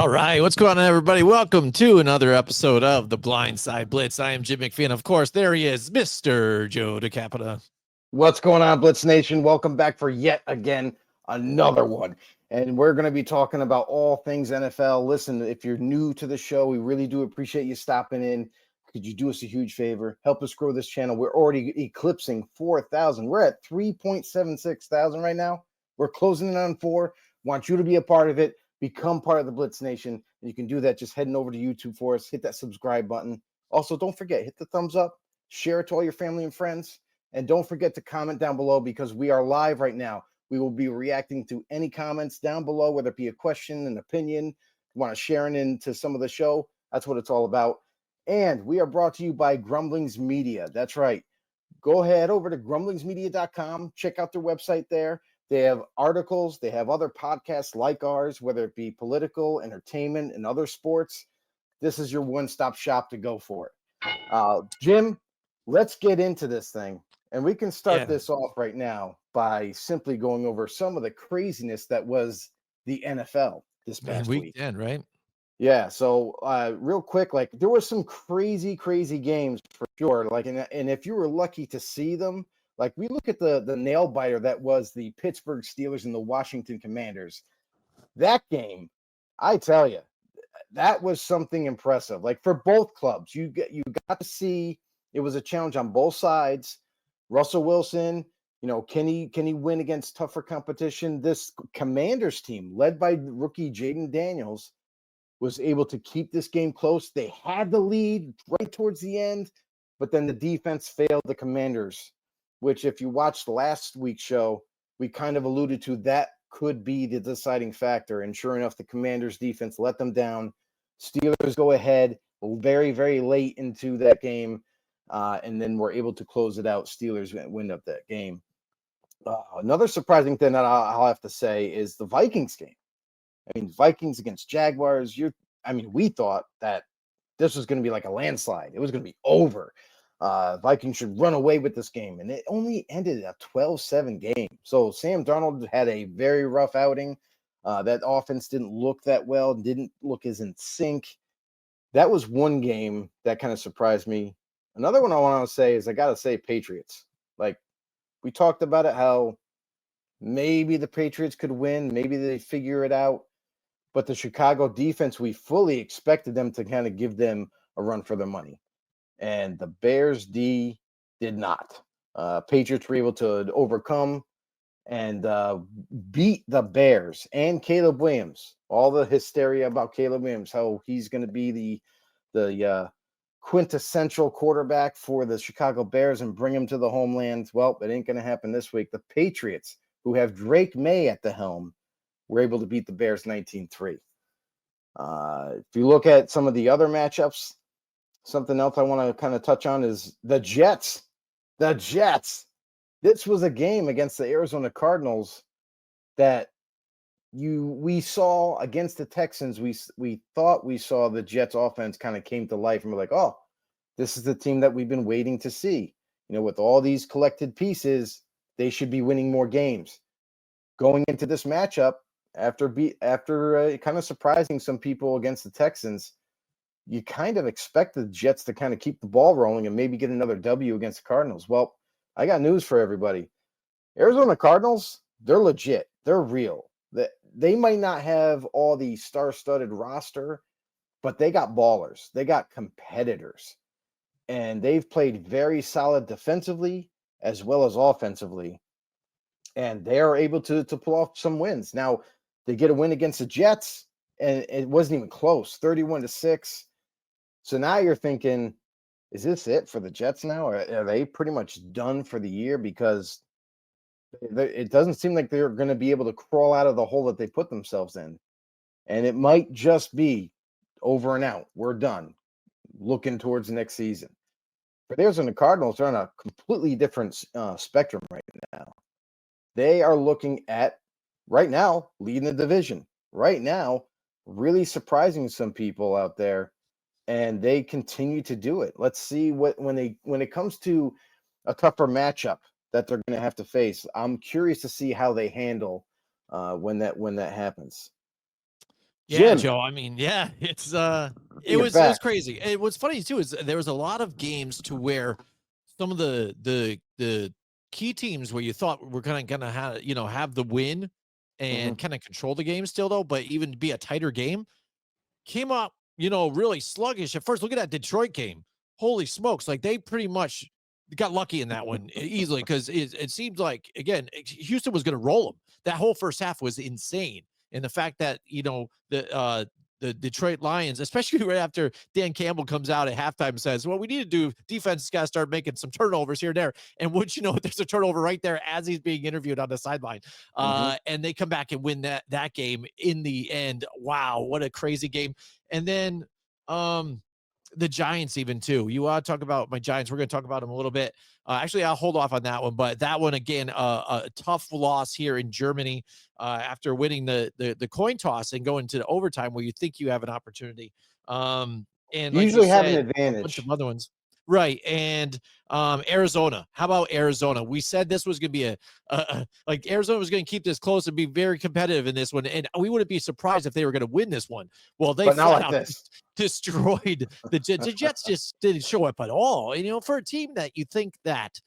All right, what's going on, everybody? Welcome to another episode of the Blindside Blitz. I am Jim McFee, and of course, there he is, Mr. Joe DeCapita. What's going on, Blitz Nation? Welcome back for yet again another one. And we're going to be talking about all things NFL. Listen, if you're new to the show, we really do appreciate you stopping in. Could you do us a huge favor? Help us grow this channel. We're already eclipsing 4,000. We're at 3.76 thousand right now. We're closing in on 4. Want you to be a part of it. Become part of the Blitz Nation. And you can do that just heading over to YouTube for us. Hit that subscribe button. Also, don't forget, hit the thumbs up. Share it to all your family and friends. And don't forget to comment down below because we are live right now. We will be reacting to any comments down below, whether it be a question, an opinion, you want to share it into some of the show. That's what it's all about. And we are brought to you by Grumblings Media. That's right. Go ahead over to grumblingsmedia.com. Check out their website there. They have articles. They have other podcasts like ours, whether it be political, entertainment, and other sports. This is your one-stop shop to go for it. Jim, let's get into this thing. And we can start this off right now by simply going over some of the craziness that was the NFL this past week. 10, right? Yeah. So real quick, like there were some crazy games for sure. Like, and if you were lucky to see them, like we look at the nail biter that was the Pittsburgh Steelers and the Washington Commanders. That game, I tell you, that was something impressive. Like for both clubs, you got to see it was a challenge on both sides. Russell Wilson, can he win against tougher competition? This Commanders team, led by rookie Jaden Daniels, was able to keep this game close. They had the lead right towards the end, but then the defense failed the Commanders, which if you watched last week's show, we kind of alluded to that could be the deciding factor. And sure enough, the Commanders defense let them down. Steelers go ahead very, very late into that game. And then we're able to close it out. Steelers win up that game. Another surprising thing that I'll have to say is the Vikings game. I mean, Vikings against Jaguars. We thought that this was going to be like a landslide. It was going to be over. Vikings should run away with this game. And it only ended a 12-7 game. So Sam Darnold had a very rough outing. That offense didn't look that well, didn't look as in sync. That was one game that kind of surprised me. Another one I want to say is I got to say Patriots. Like we talked about it, how maybe the Patriots could win. Maybe they figure it out. But the Chicago defense, we fully expected them to kind of give them a run for their money. And the Bears D did not. Patriots were able to overcome and beat the Bears and Caleb Williams. All the hysteria about Caleb Williams, how he's going to be the quintessential quarterback for the Chicago Bears and bring him to the homeland. Well, it ain't going to happen this week. The Patriots, who have Drake May at the helm, were able to beat the Bears 19-3. If you look at some of the other matchups, something else I want to kind of touch on is the Jets. The Jets. This was a game against the Arizona Cardinals that we saw against the Texans. We thought we saw the Jets offense kind of came to life, and we're like, oh, this is the team that we've been waiting to see. With all these collected pieces, they should be winning more games. Going into this matchup, after kind of surprising some people against the Texans, you kind of expect the Jets to kind of keep the ball rolling and maybe get another W against the Cardinals. Well, I got news for everybody. Arizona Cardinals, they're legit. They're real. They might not have all the star-studded roster, but they got ballers. They got competitors. And they've played very solid defensively as well as offensively. And they are able to pull off some wins. Now, they get a win against the Jets, and it wasn't even close, 31-6. So now you're thinking, is this it for the Jets now? Are they pretty much done for the year? Because it doesn't seem like they're going to be able to crawl out of the hole that they put themselves in. And it might just be over and out. We're done. Looking towards the next season. For the Arizona Cardinals, they're on a completely different spectrum right now. They are looking at, right now, leading the division. Right now, really surprising some people out there. And they continue to do it. Let's see when it comes to a tougher matchup that they're going to have to face. I'm curious to see how they handle when that happens. Yeah, Jim, Joe. I mean, yeah, it you're was back. crazy. And what's funny too is there was a lot of games to where some of the key teams where you thought were gonna have the win Hmm. and kind of control the game still though, but even be a tighter game came up, really sluggish at first. Look at that Detroit game. Holy smokes. Like they pretty much got lucky in that one easily because it seemed like, again, Houston was going to roll them. That whole first half was insane. And the fact that, the Detroit Lions, especially right after Dan Campbell comes out at halftime and says, well, we need to do defense has got to start making some turnovers here and there. And would you know, there's a turnover right there as he's being interviewed on the sideline. Hmm. And they come back and win that game in the end. Wow, what a crazy game. And then the Giants even too. You want to talk about my Giants? We're going to talk about them a little bit. Actually, I'll hold off on that one, but that one again, a tough loss here in Germany after winning the coin toss and going to overtime where you think you have an opportunity. And You like you usually have an said, a bunch of advantage. other ones. Right. And Arizona. How about Arizona? We said this was going to be like Arizona was going to keep this close and be very competitive in this one. And we wouldn't be surprised if they were going to win this one. Well, they But not flat like out this. destroyed the Jets. The Jets just didn't show up at all. And, for a team that you think that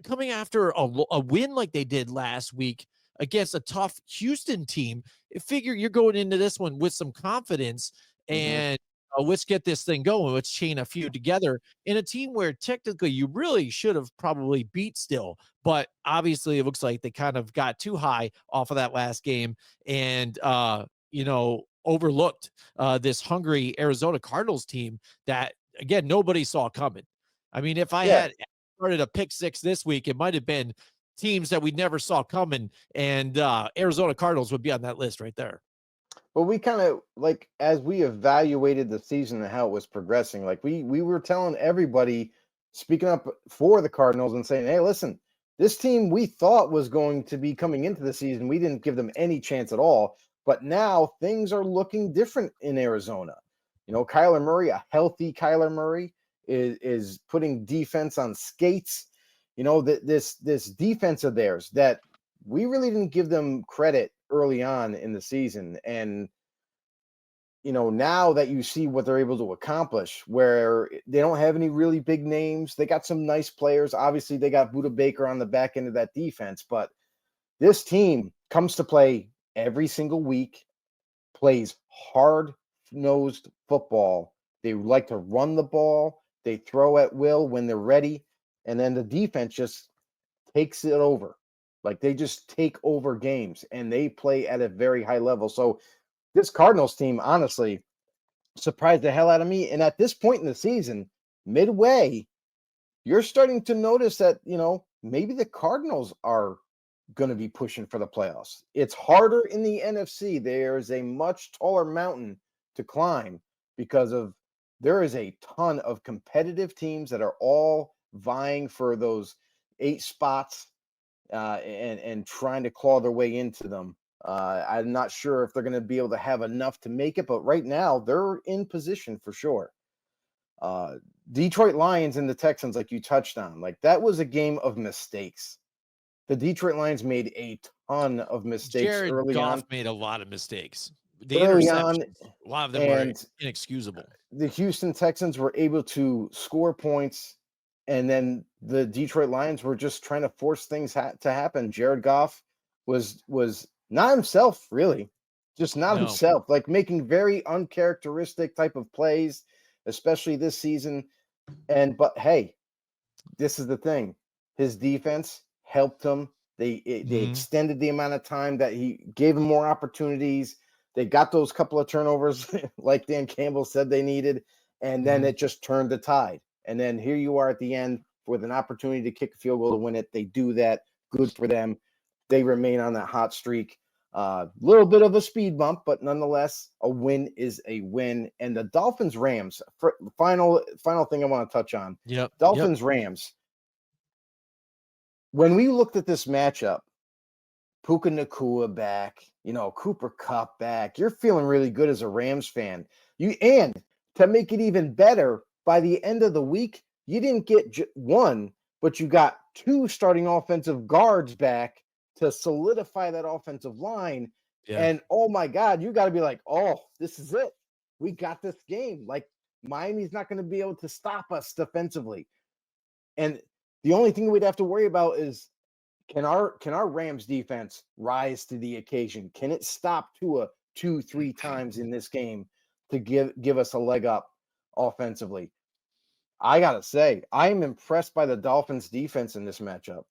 coming after a win like they did last week against a tough Houston team, figure you're going into this one with some confidence Hmm. and let's get this thing going. Let's chain a few together in a team where technically you really should have probably beat still. But obviously, it looks like they kind of got too high off of that last game and, overlooked this hungry Arizona Cardinals team that, again, nobody saw coming. I mean, if I Yeah. had started a pick six this week, it might have been teams that we never saw coming, and Arizona Cardinals would be on that list right there. But we kind of like as we evaluated the season and how it was progressing, like we were telling everybody, speaking up for the Cardinals and saying, "Hey, listen, this team we thought was going to be coming into the season, we didn't give them any chance at all. But now things are looking different in Arizona. Kyler Murray, a healthy Kyler Murray, is putting defense on skates. This defense of theirs that we really didn't give them credit early on in the season. And, now that you see what they're able to accomplish, where they don't have any really big names, they got some nice players. Obviously, they got Buda Baker on the back end of that defense, but this team comes to play every single week, plays hard nosed football. They like to run the ball, they throw at will when they're ready, and then the defense just takes it over. Like they just take over games and they play at a very high level. So this Cardinals team, honestly, surprised the hell out of me. And at this point in the season, midway, you're starting to notice that, maybe the Cardinals are going to be pushing for the playoffs. It's harder in the NFC. There's a much taller mountain to climb because there is a ton of competitive teams that are all vying for those 8 spots and trying to claw their way into them. I'm not sure if they're going to be able to have enough to make it, but right now they're in position for sure. Uh, Detroit Lions and the Texans, like you touched on, like that was a game of mistakes. The Detroit Lions made a ton of mistakes Jared Goff made a lot of mistakes. The early on, interceptions, a lot of them were and inexcusable. the Houston Texans were able to score points, and then the Detroit Lions were just trying to force things to happen. Jared Goff was not himself, really, just not No. himself, like making very uncharacteristic type of plays, especially this season. But hey, this is the thing: his defense helped him. They Mhm. extended the amount of time that he gave him more opportunities. They got those couple of turnovers, like Dan Campbell said they needed, and then Mhm. it just turned the tide. And then here you are at the end with an opportunity to kick a field goal to win it. They do that. Good for them. They remain on that hot streak. Little bit of a speed bump, but nonetheless, a win is a win. And the Dolphins Rams. Final thing I want to touch on. Yep. Yep. Dolphins Rams. When we looked at this matchup, Puka Nakua back, Cooper Cup back. You're feeling really good as a Rams fan. And to make it even better, by the end of the week, you didn't get one, but you got two starting offensive guards back to solidify that offensive line. Yeah. And oh my God, you got to be like, oh, this is it. We got this game. Like Miami's not going to be able to stop us defensively. And the only thing we'd have to worry about is can our Rams defense rise to the occasion? Can it stop Tua 2-3 times in this game to give us a leg up offensively? I gotta say, I'm impressed by the Dolphins defense in this matchup.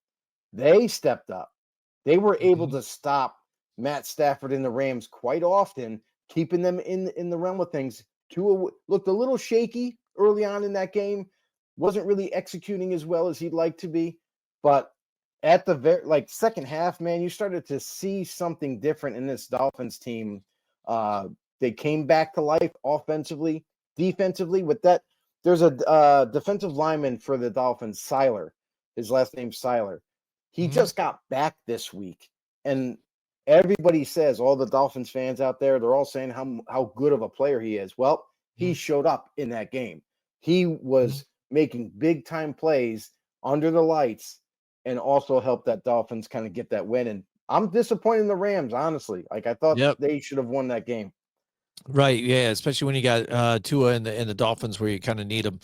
They stepped up. They were able Mhm. to stop Matt Stafford and the Rams quite often, keeping them in the realm of things. Tua looked a little shaky early on in that game, wasn't really executing as well as he'd like to be, but at the second half, man, you started to see something different in this Dolphins team. They came back to life offensively, defensively. With that, there's a defensive lineman for the Dolphins, Seiler. His last name's Seiler. He Mhm. just got back this week, and everybody says, all the Dolphins fans out there, they're all saying how good of a player he is. Well, he Mhm. showed up in that game. He Mhm. was making big time plays under the lights and also helped that Dolphins kind of get that win. And I'm disappointed in the Rams, honestly. Like I thought Yep. they should have won that game. Right. Yeah. Especially when you got Tua and the Dolphins where you kind of need them.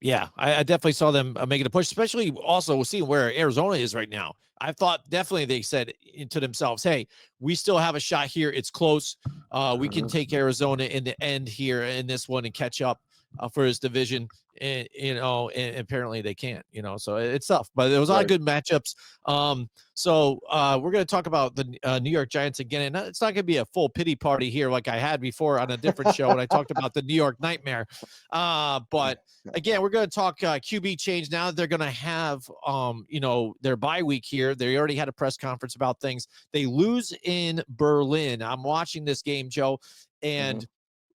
Yeah, I definitely saw them making a push, especially also seeing where Arizona is right now. I thought definitely they said to themselves, hey, we still have a shot here. It's close. We can Mhm. take Arizona in the end here in this one and catch up for his division. And, and apparently they can't, so it's tough, but there was a lot of Right. good matchups. So we're going to talk about the New York Giants again, and it's not going to be a full pity party here like I had before on a different show when I talked about the New York Nightmare. But again, we're going to talk QB change now that they're going to have, their bye week here. They already had a press conference about things. They lose in Berlin. I'm watching this game, Joe, Mhm. and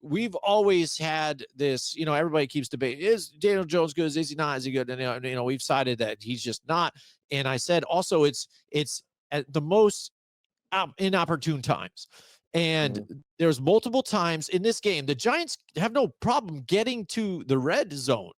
we've always had this, everybody keeps debating, is Daniel Jones good? Is he not? Is he good? And, we've decided that he's just not. And I said also it's at the most inopportune times. And Mhm. there's multiple times in this game, the Giants have no problem getting to the red zone.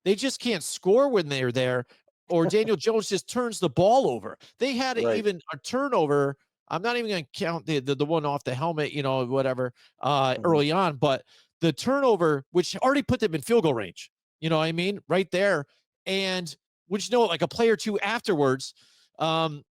They just can't score when they're there, or Daniel Jones just turns the ball over. They had Right. even a turnover. I'm not even going to count the one off the helmet, whatever, Mhm. early on, but the turnover, which already put them in field goal range, you know what I mean? Right there. And which, like a play or two afterwards, um,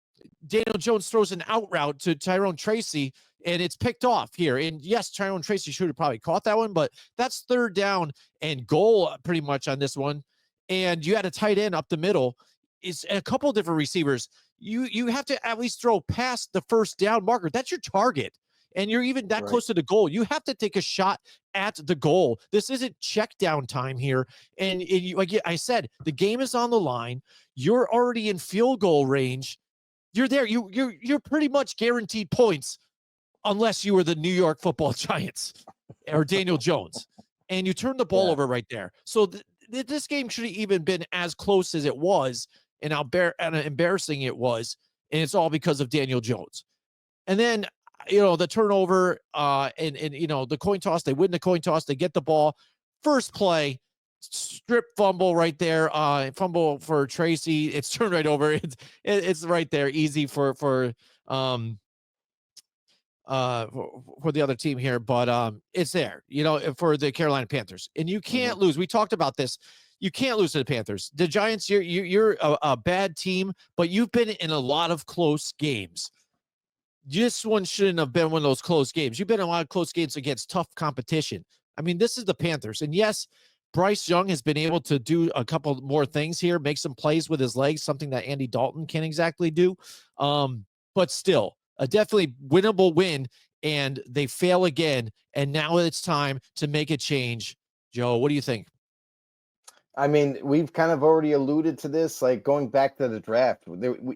Daniel Jones throws an out route to Tyrone Tracy, and it's picked off here. And yes, Tyrone Tracy should have probably caught that one, but that's third down and goal pretty much on this one. And you had a tight end up the middle. It's a couple of different receivers. You have to at least throw past the first down marker. That's your target. And you're even that Right. close to the goal. You have to take a shot at the goal. This isn't check down time here. And like I said, the game is on the line. You're already in field goal range. You're there. You're pretty much guaranteed points unless you were the New York Football Giants or Daniel Jones, and you turn the ball Yeah. over right there. So this game should have even been as close as it was, and how embarrassing it was, and it's all because of Daniel Jones. And then the turnover, and the coin toss. They win the coin toss. They get the ball. First play, strip fumble right there. Fumble for Tracy. It's turned right over. It's right there, easy for um for the other team here, but it's there, for the Carolina Panthers, and you Mhm. can't lose. We talked about this. You can't lose to the Panthers. The Giants, you're a bad team, but you've been in a lot of close games. This one shouldn't have been one of those close games. You've been in a lot of close games against tough competition. I mean, this is the Panthers. And yes, Bryce Young has been able to do a couple more things here, make some plays with his legs, something that Andy Dalton can't exactly do. But still, a definitely winnable win. And they fail again. And now it's time to make a change. Joe, what do you think? I mean, we've kind of already alluded to this, like going back to the draft.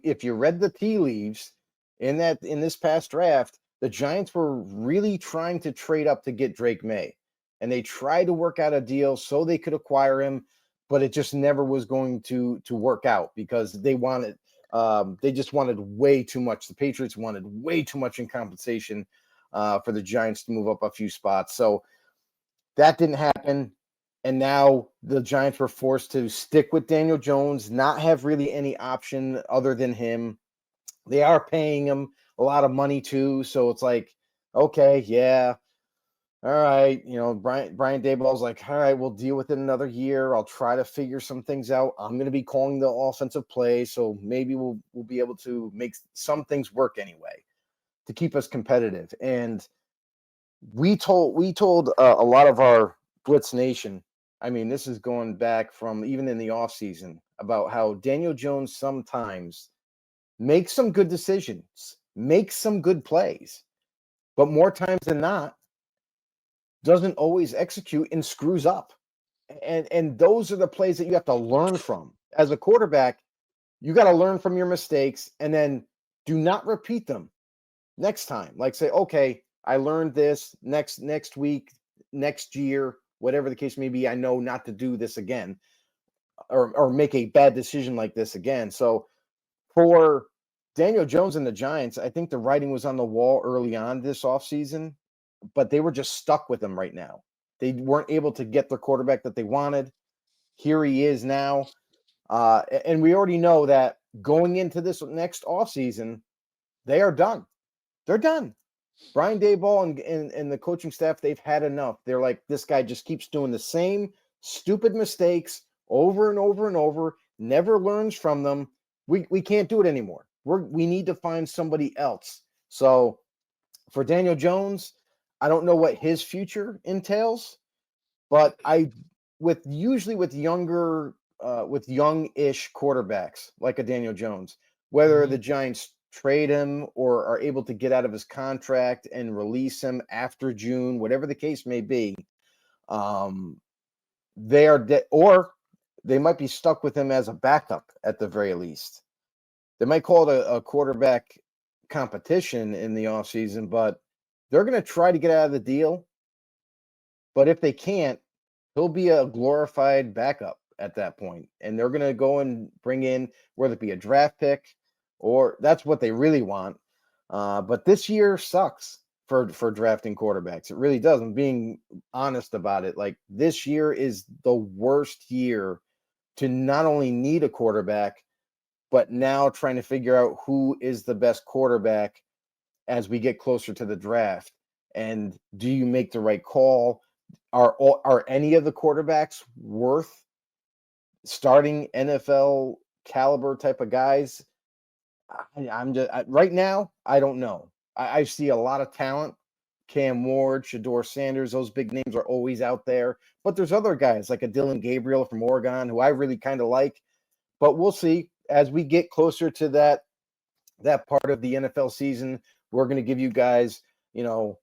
If you read the tea leaves in this past draft, the Giants were really trying to trade up to get Drake May, and they tried to work out a deal so they could acquire him, but it just never was going to work out because they just wanted way too much. The Patriots wanted way too much in compensation for the Giants to move up a few spots. So that didn't happen. And now the Giants were forced to stick with Daniel Jones, not have really any option other than him. They are paying him a lot of money too. So it's like, okay, yeah, all right. Brian Daboll's like, all right, we'll deal with it another year. I'll try to figure some things out. I'm going to be calling the offensive play, so maybe we'll be able to make some things work anyway to keep us competitive. And we told a lot of our Blitz Nation. I mean, this is going back from even in the offseason about how Daniel Jones sometimes makes some good decisions, makes some good plays, but more times than not, doesn't always execute and screws up. And those are the plays that you have to learn from. As a quarterback, you got to learn from your mistakes and then do not repeat them next time. Like say, okay, I learned this next week, next year, whatever the case may be, I know not to do this again or make a bad decision like this again. So for Daniel Jones and the Giants, I think the writing was on the wall early on this offseason, but they were just stuck with him right now. They weren't able to get their quarterback that they wanted. Here he is now. And we already know that going into this next offseason, they are done. They're done. Brian Daboll and the coaching staff, they've had enough. They're like, this guy just keeps doing the same stupid mistakes over and over and over, never learns from them. We can't do it anymore. We need to find somebody else. So for Daniel Jones, I don't know what his future entails, but usually with younger, with young-ish quarterbacks like a Daniel Jones, whether the Giants trade him or are able to get out of his contract and release him after June, whatever the case may be, they are or they might be stuck with him as a backup at the very least. They might call it a quarterback competition in the offseason, but they're going to try to get out of the deal. But if they can't, he'll be a glorified backup at that point. And they're going to go and bring in, whether it be a draft pick or that's what they really want. But this year sucks for drafting quarterbacks. It really does. I'm being honest about it. Like this year is the worst year to not only need a quarterback, but now trying to figure out who is the best quarterback as we get closer to the draft. And do you make the right call? Are any of the quarterbacks worth starting NFL caliber type of guys? I'm just right now, I don't know. I see a lot of talent. Cam Ward, Shador Sanders, those big names are always out there. But there's other guys like a Dylan Gabriel from Oregon who I really kind of like. But we'll see as we get closer to that part of the NFL season. We're going to give you guys, we'll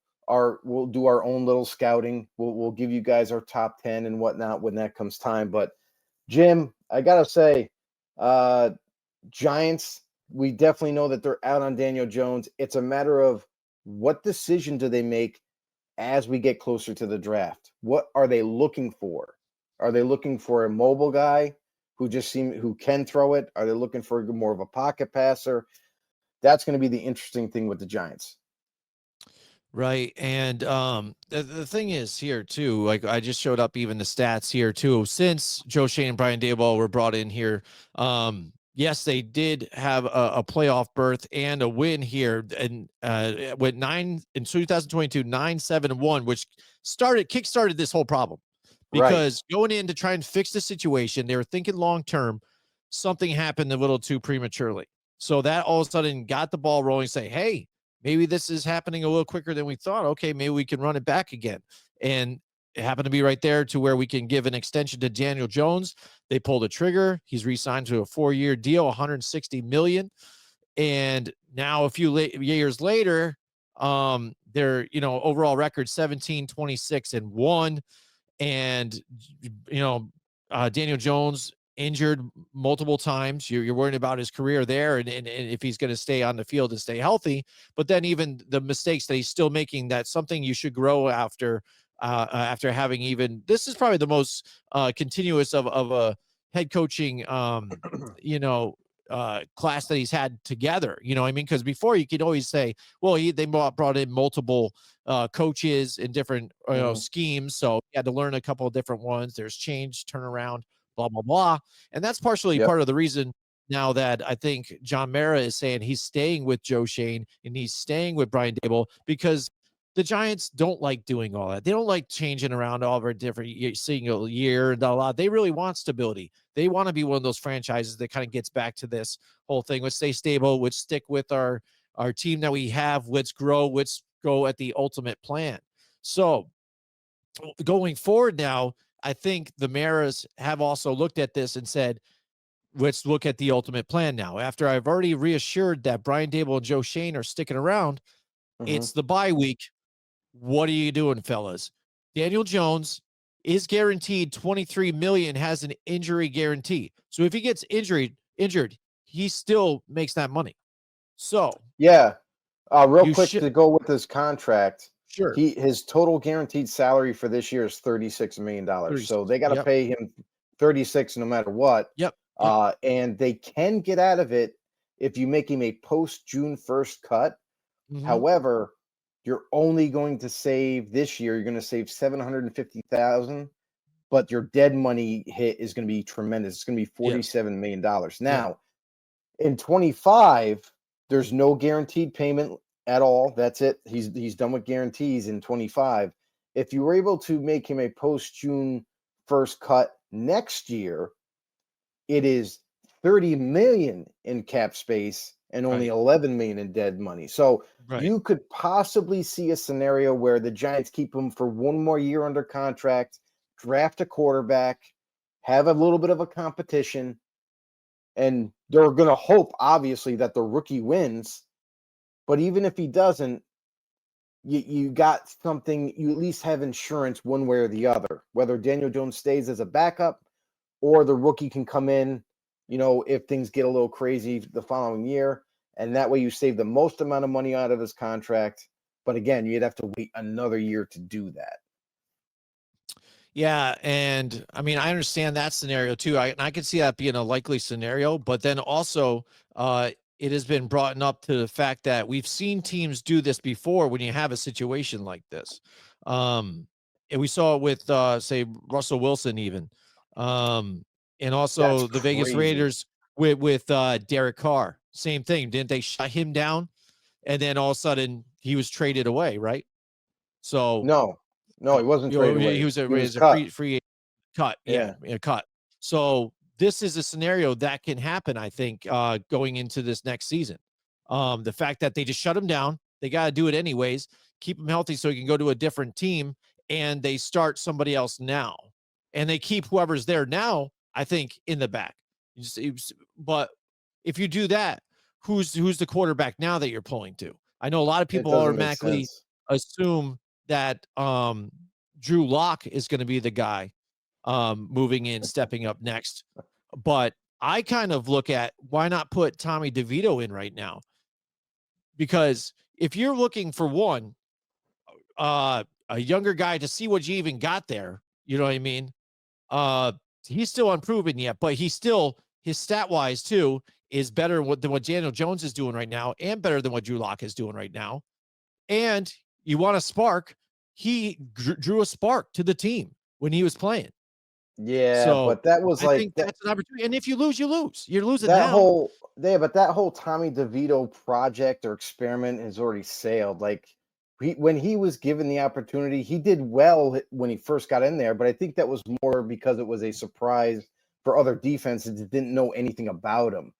do our own little scouting. We'll give you guys our top 10 and whatnot when that comes time. But Jim, I gotta say, Giants, we definitely know that they're out on Daniel Jones. It's a matter of what decision do they make as we get closer to the draft? What are they looking for? Are they looking for a mobile guy who can throw it? Are they looking for more of a pocket passer? That's going to be the interesting thing with the Giants. Right. And the thing is here too, like I just showed up even the stats here too, since Joe Shane and Brian Daboll were brought in here. Yes, they did have a playoff berth and a win here, and went 2022, 9-7-1, which kickstarted this whole problem because going in to try and fix the situation, they were thinking long term, something happened a little too prematurely. So that all of a sudden got the ball rolling, say, hey, maybe this is happening a little quicker than we thought. Okay, maybe we can run it back again. And it happened to be right there to where we can give an extension to Daniel Jones. They pulled a trigger. He's re-signed to a 4-year deal, $160 million. And now a few years later, their overall record 17-26-1. And Daniel Jones injured multiple times. You're worried about his career there and if he's going to stay on the field and stay healthy. But then even the mistakes that he's still making, that's something you should grow after having this is probably the most continuous of a head coaching class that he's had together. You know what I mean? Because before you could always say, well, they brought in multiple coaches in different schemes. So he had to learn a couple of different ones. There's change, turnaround, blah, blah, blah. And that's partially part of the reason now that I think John Mara is saying he's staying with Joe Shane and he's staying with Brian Dable because the Giants don't like doing all that. They don't like changing around all of our different single year and a lot. They really want stability. They want to be one of those franchises that kind of gets back to this whole thing. Let's stay stable. Let's stick with our team that we have. Let's grow. Let's go at the ultimate plan. So going forward now, I think the Maras have also looked at this and said, let's look at the ultimate plan now. After I've already reassured that Brian Dable and Joe Shane are sticking around, it's the bye week. What are you doing, fellas? Daniel Jones is guaranteed $23 million, has an injury guarantee. So if he gets injured, he still makes that money. So yeah, real quick to go with his contract. Sure. His total guaranteed salary for this year is $36 million. So they got to pay him 36 no matter what. Yep. And they can get out of it if you make him a post June 1st cut. However, you're only going to save this year. You're going to save $750,000, but your dead money hit is going to be tremendous. It's going to be $47 million. Now, in 25, there's no guaranteed payment at all. That's it. He's done with guarantees in 25. If you were able to make him a post June 1st cut next year, it is $30 million in cap space and only $11 million in dead money. So you could possibly see a scenario where the Giants keep him for one more year under contract, draft a quarterback, have a little bit of a competition, and they're going to hope, obviously, that the rookie wins. But even if he doesn't, you got something, you at least have insurance one way or the other, whether Daniel Jones stays as a backup or the rookie can come in, if things get a little crazy the following year. And that way you save the most amount of money out of his contract. But again, you'd have to wait another year to do that. Yeah, and I mean, I understand that scenario too. I can see that being a likely scenario, but then also it has been brought up to the fact that we've seen teams do this before when you have a situation like this. And we saw it with, say, Russell Wilson even. And also the Vegas Raiders with Derek Carr. Same thing. Didn't they shut him down? And then all of a sudden he was traded away, right? So no, he wasn't traded away. He was a cut. free cut. Yeah, cut. So this is a scenario that can happen, I think, going into this next season. The fact that they just shut him down, they got to do it anyways, keep him healthy so he can go to a different team, and they start somebody else now. And they keep whoever's there now, I think, in the back. But if you do that, who's the quarterback now that you're pulling to? I know a lot of people automatically assume that Drew Lock is going to be the guy moving in, stepping up next. But I kind of look at, why not put Tommy DeVito in right now? Because if you're looking for one, a younger guy to see what you even got there, you know what I mean? He's still unproven yet, but he's still, his stat wise too, is better than what Daniel Jones is doing right now, and better than what Drew Lock is doing right now. And you want a spark, he drew a spark to the team when he was playing. Yeah, so but that was I think that's an opportunity. And if you lose, you lose. You're losing that now. But that whole Tommy DeVito project or experiment has already sailed. Like when he was given the opportunity, he did well when he first got in there. But I think that was more because it was a surprise for other defenses that didn't know anything about him.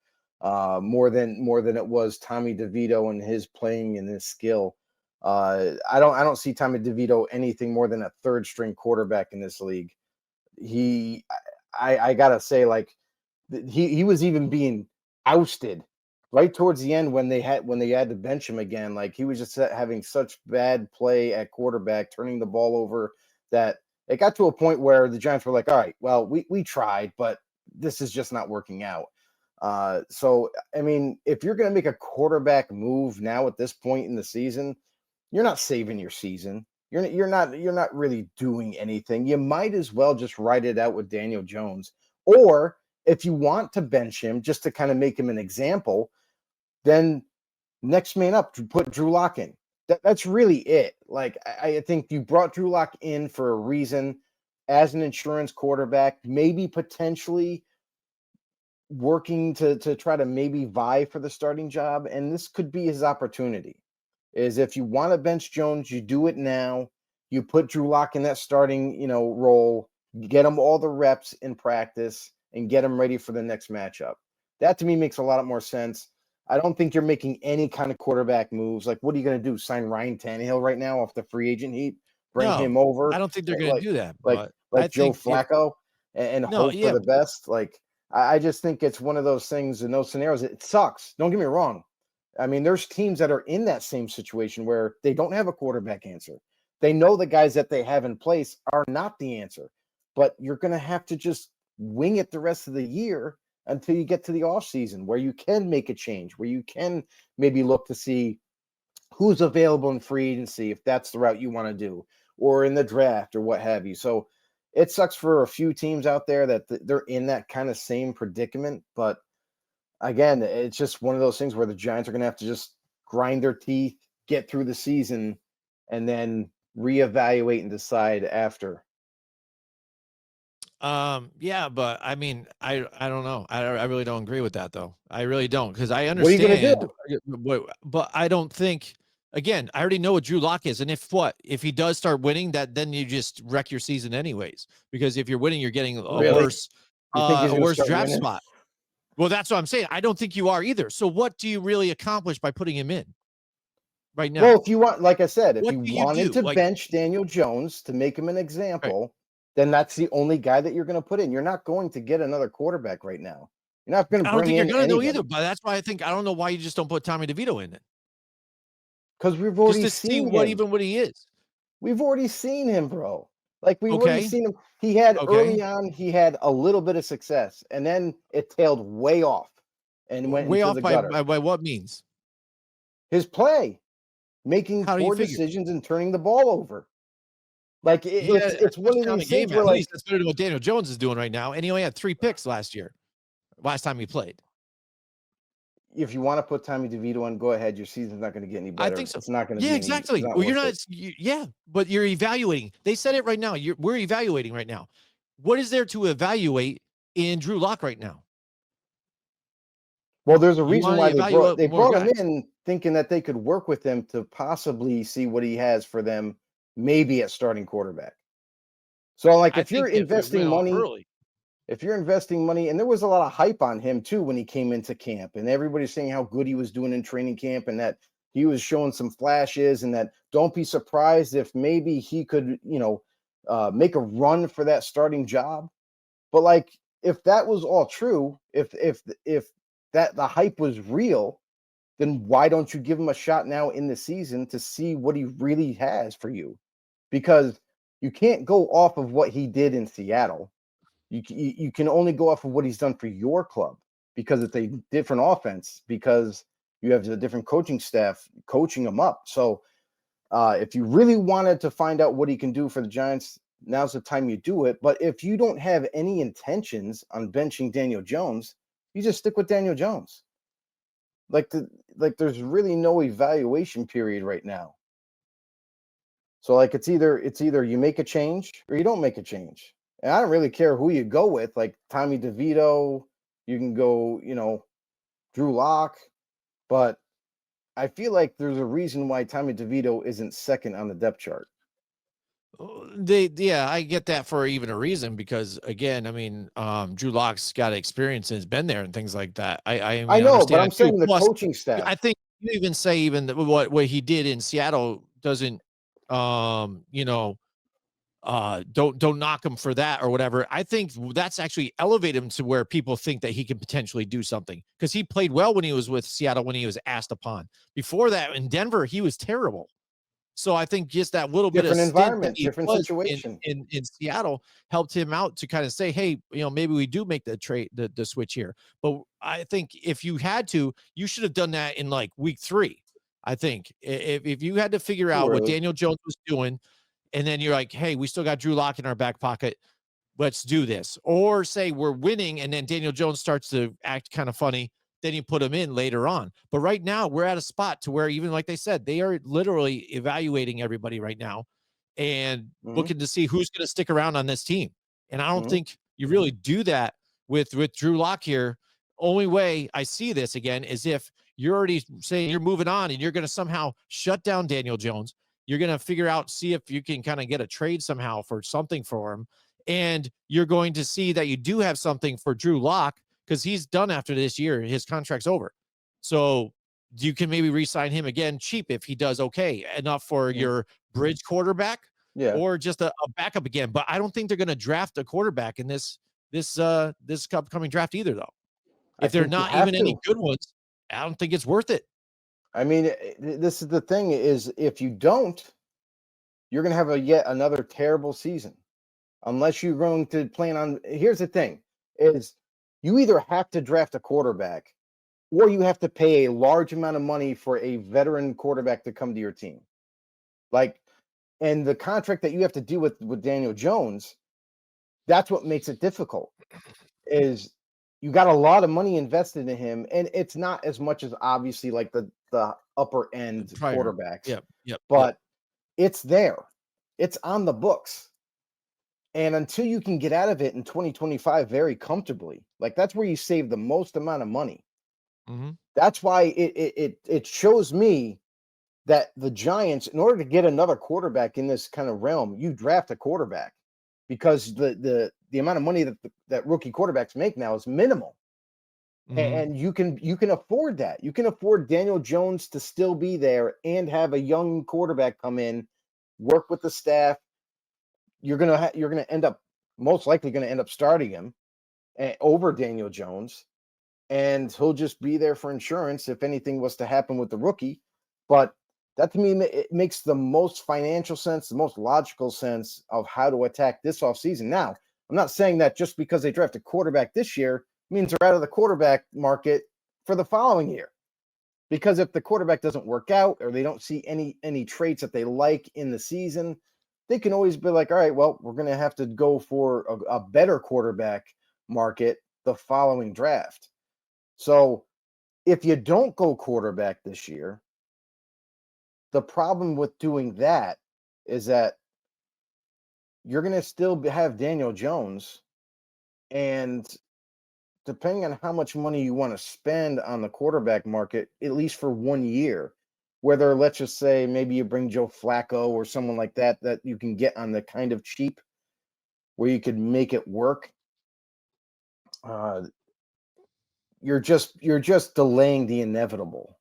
More than it was Tommy DeVito and his playing and his skill. I don't see Tommy DeVito anything more than a third string quarterback in this league. I gotta say, like, he was even being ousted right towards the end when they had to bench him again. Like, he was just having such bad play at quarterback, turning the ball over, that it got to a point where the Giants were like, all right, well, we tried, but this is just not working out. So I mean, if you're gonna make a quarterback move now at this point in the season, you're not saving your season. You're not really doing anything. You might as well just write it out with Daniel Jones. Or if you want to bench him just to kind of make him an example, then next man up, put Drew Lock in. That's really it. Like, I think you brought Drew Lock in for a reason, as an insurance quarterback, maybe potentially working to try to maybe vie for the starting job, and this could be his opportunity. Is if you want to bench Jones, you do it now. You put Drew Lock in that starting, role, get him all the reps in practice, and get him ready for the next matchup. That to me makes a lot more sense. I don't think you're making any kind of quarterback moves. Like, what are you going to do? Sign Ryan Tannehill right now off the free agent heap? Bring him No, over? I don't think they're going to do that. Like But I like Joe think Flacco and no, hope for yeah, the best? Like, I just think it's one of those things in those scenarios. It sucks. Don't get me wrong. I mean, there's teams that are in that same situation where they don't have a quarterback answer. They know the guys that they have in place are not the answer, but you're going to have to just wing it the rest of the year until you get to the offseason where you can make a change, where you can maybe look to see who's available in free agency, if that's the route you want to do, or in the draft or what have you. So it sucks for a few teams out there that they're in that kind of same predicament, but again, it's just one of those things where the Giants are going to have to just grind their teeth, get through the season, and then reevaluate and decide after. yeah, but I mean, I don't know. I really don't agree with that though. I really don't, because I What are you going to understand do? but I don't think, again, I already know what Drew Lock is. And if he does start winning, then you just wreck your season anyways. Because if you're winning, you're getting Really? You think he's a going to worse start draft winning? spot. Well, that's what I'm saying. I don't think you are either. So what do you really accomplish by putting him in right now? Well, if you want, like I said, if What you do you wanted do? to Like, bench Daniel Jones to make him an right. example, then that's the only guy that you're going to put in. You're not going to get another quarterback right now. You're not going to I don't bring think you're in gonna know either, anybody but that's why I don't know why you just don't put Tommy DeVito in it. because we've Just already to see seen him. what he is. We've already seen him, bro. Like we've already Okay. seen him. He had Okay. early on, he had a little bit of success, and then it tailed way off and went Way into off the gutter. by what means? His play, making How do you poor figure? decisions and turning the ball over. Like He had a it's one of touchdown a these things game where at like least. That's better than what Daniel Jones is doing right now, and he only had 3 picks last time he played. if you want to put Tommy DeVito in, go ahead. Your season's not going to get any I better. think so. It's not going to Yeah, be any. It's exactly. not Well, you're worth not it. yeah, but you're evaluating. They said it right now. We're evaluating right now. What is there to evaluate in Drew Lock right now? Well, there's a You reason want to why evaluate they more brought him guys. in thinking that they could work with him to possibly see what he has for them, maybe at starting quarterback. So, like, I if you're think it investing went off money, early. and there was a lot of hype on him too when he came into camp, and everybody's saying how good he was doing in training camp, and that he was showing some flashes, and that don't be surprised if maybe he could, make a run for that starting job. But like, if that was all true, if that the hype was real, then why don't you give him a shot now in the season to see what he really has for you? Because you can't go off of what he did in Seattle. You can only go off of what he's done for your club because it's a different offense, because you have a different coaching staff coaching him up. So if you really wanted to find out what he can do for the Giants, now's the time you do it. But if you don't have any intentions on benching Daniel Jones, you just stick with Daniel Jones. There's really no evaluation period right now. So like it's either you make a change or you don't make a change. And I don't really care who you go with, like Tommy DeVito, you can go, Drew Lock, but I feel like there's a reason why Tommy DeVito isn't second on the depth chart. Yeah, I get that for even a reason, because again, I mean, Drew Lock's got experience and has been there and things like that. I I mean, I know, but understand I'm that too. saying the Plus, coaching staff. I think you even say even what he did in Seattle doesn't, don't knock him for that or whatever. I think that's actually elevated him to where people think that he can potentially do something, because he played well when he was with Seattle, when he was asked upon. Before that, in Denver, he was terrible. So I think just that little bit of Different stint that environment, he different was situation. in Seattle helped him out to kind of say, hey, maybe we do make the trade, the switch here. But I think if you had to, you should have done that in like week 3. I think if you had to figure Too out what early. Daniel Jones was doing, and then you're like, hey, we still got Drew Lock in our back pocket, let's do this. Or say we're winning and then Daniel Jones starts to act kind of funny, then you put him in later on. But right now we're at a spot to where, even like they said, they are literally evaluating everybody right now and Mm-hmm. looking to see who's going to stick around on this team. And I don't Mm-hmm. think you really do that with Drew Lock here only way I see this again is if you're already saying you're moving on and you're going to somehow shut down Daniel Jones. You're going to figure out, see if you can kind of get a trade somehow for something for him. And you're going to see that you do have something for Drew Lock because he's done after this year. His contract's over. So you can maybe re-sign him again cheap if he does okay enough for your bridge quarterback or just a backup again. But I don't think they're going to draft a quarterback in this upcoming draft either, though. If they're not even any good ones, I don't think it's worth it. I mean, this is the thing is if you don't, you're going to have yet another terrible season. Unless you're going to plan on, here's the thing, is you either have to draft a quarterback or you have to pay a large amount of money for a veteran quarterback to come to your team. Like, and the contract that you have to do with Daniel Jones, that's what makes it difficult, is you got a lot of money invested in him, and it's not as much as obviously like the upper end quarterbacks. But it's there. It's on the books. And until you can get out of it in 2025 very comfortably, like that's where you save the most amount of money. Mm-hmm. That's why it shows me that the Giants, in order to get another quarterback in this kind of realm, you draft a quarterback because the amount of money that rookie quarterbacks make now is minimal. Mm-hmm. And you can afford that. You can afford Daniel Jones to still be there and have a young quarterback come in, work with the staff. You're gonna end up most likely going to end up starting him over Daniel Jones, and he'll just be there for insurance if anything was to happen with the rookie. But that to me, it makes the most financial sense, the most logical sense of how to attack this offseason. Now, I'm not saying that just because they draft a quarterback this year means they're out of the quarterback market for the following year. Because if the quarterback doesn't work out or they don't see any traits that they like in the season, they can always be like, all right, well, we're going to have to go for a better quarterback market the following draft. So if you don't go quarterback this year, the problem with doing that is that you're going to still have Daniel Jones. And depending on how much money you want to spend on the quarterback market, at least for 1 year, whether let's just say maybe you bring Joe Flacco or someone like that you can get on the kind of cheap where you could make it work. You're just delaying the inevitable.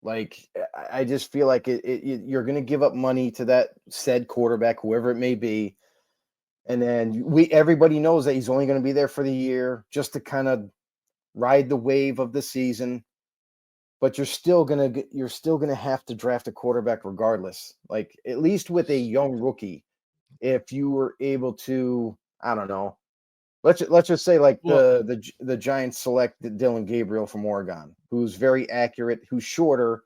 Like I just feel like you're going to give up money to that said quarterback, whoever it may be, and then everybody knows that he's only going to be there for the year just to kind of ride the wave of the season. But you're still gonna have to draft a quarterback regardless. Like at least with a young rookie, if you were able to, I don't know, let's just say like the Giants select Dylan Gabriel from Oregon, who's very accurate, who's shorter,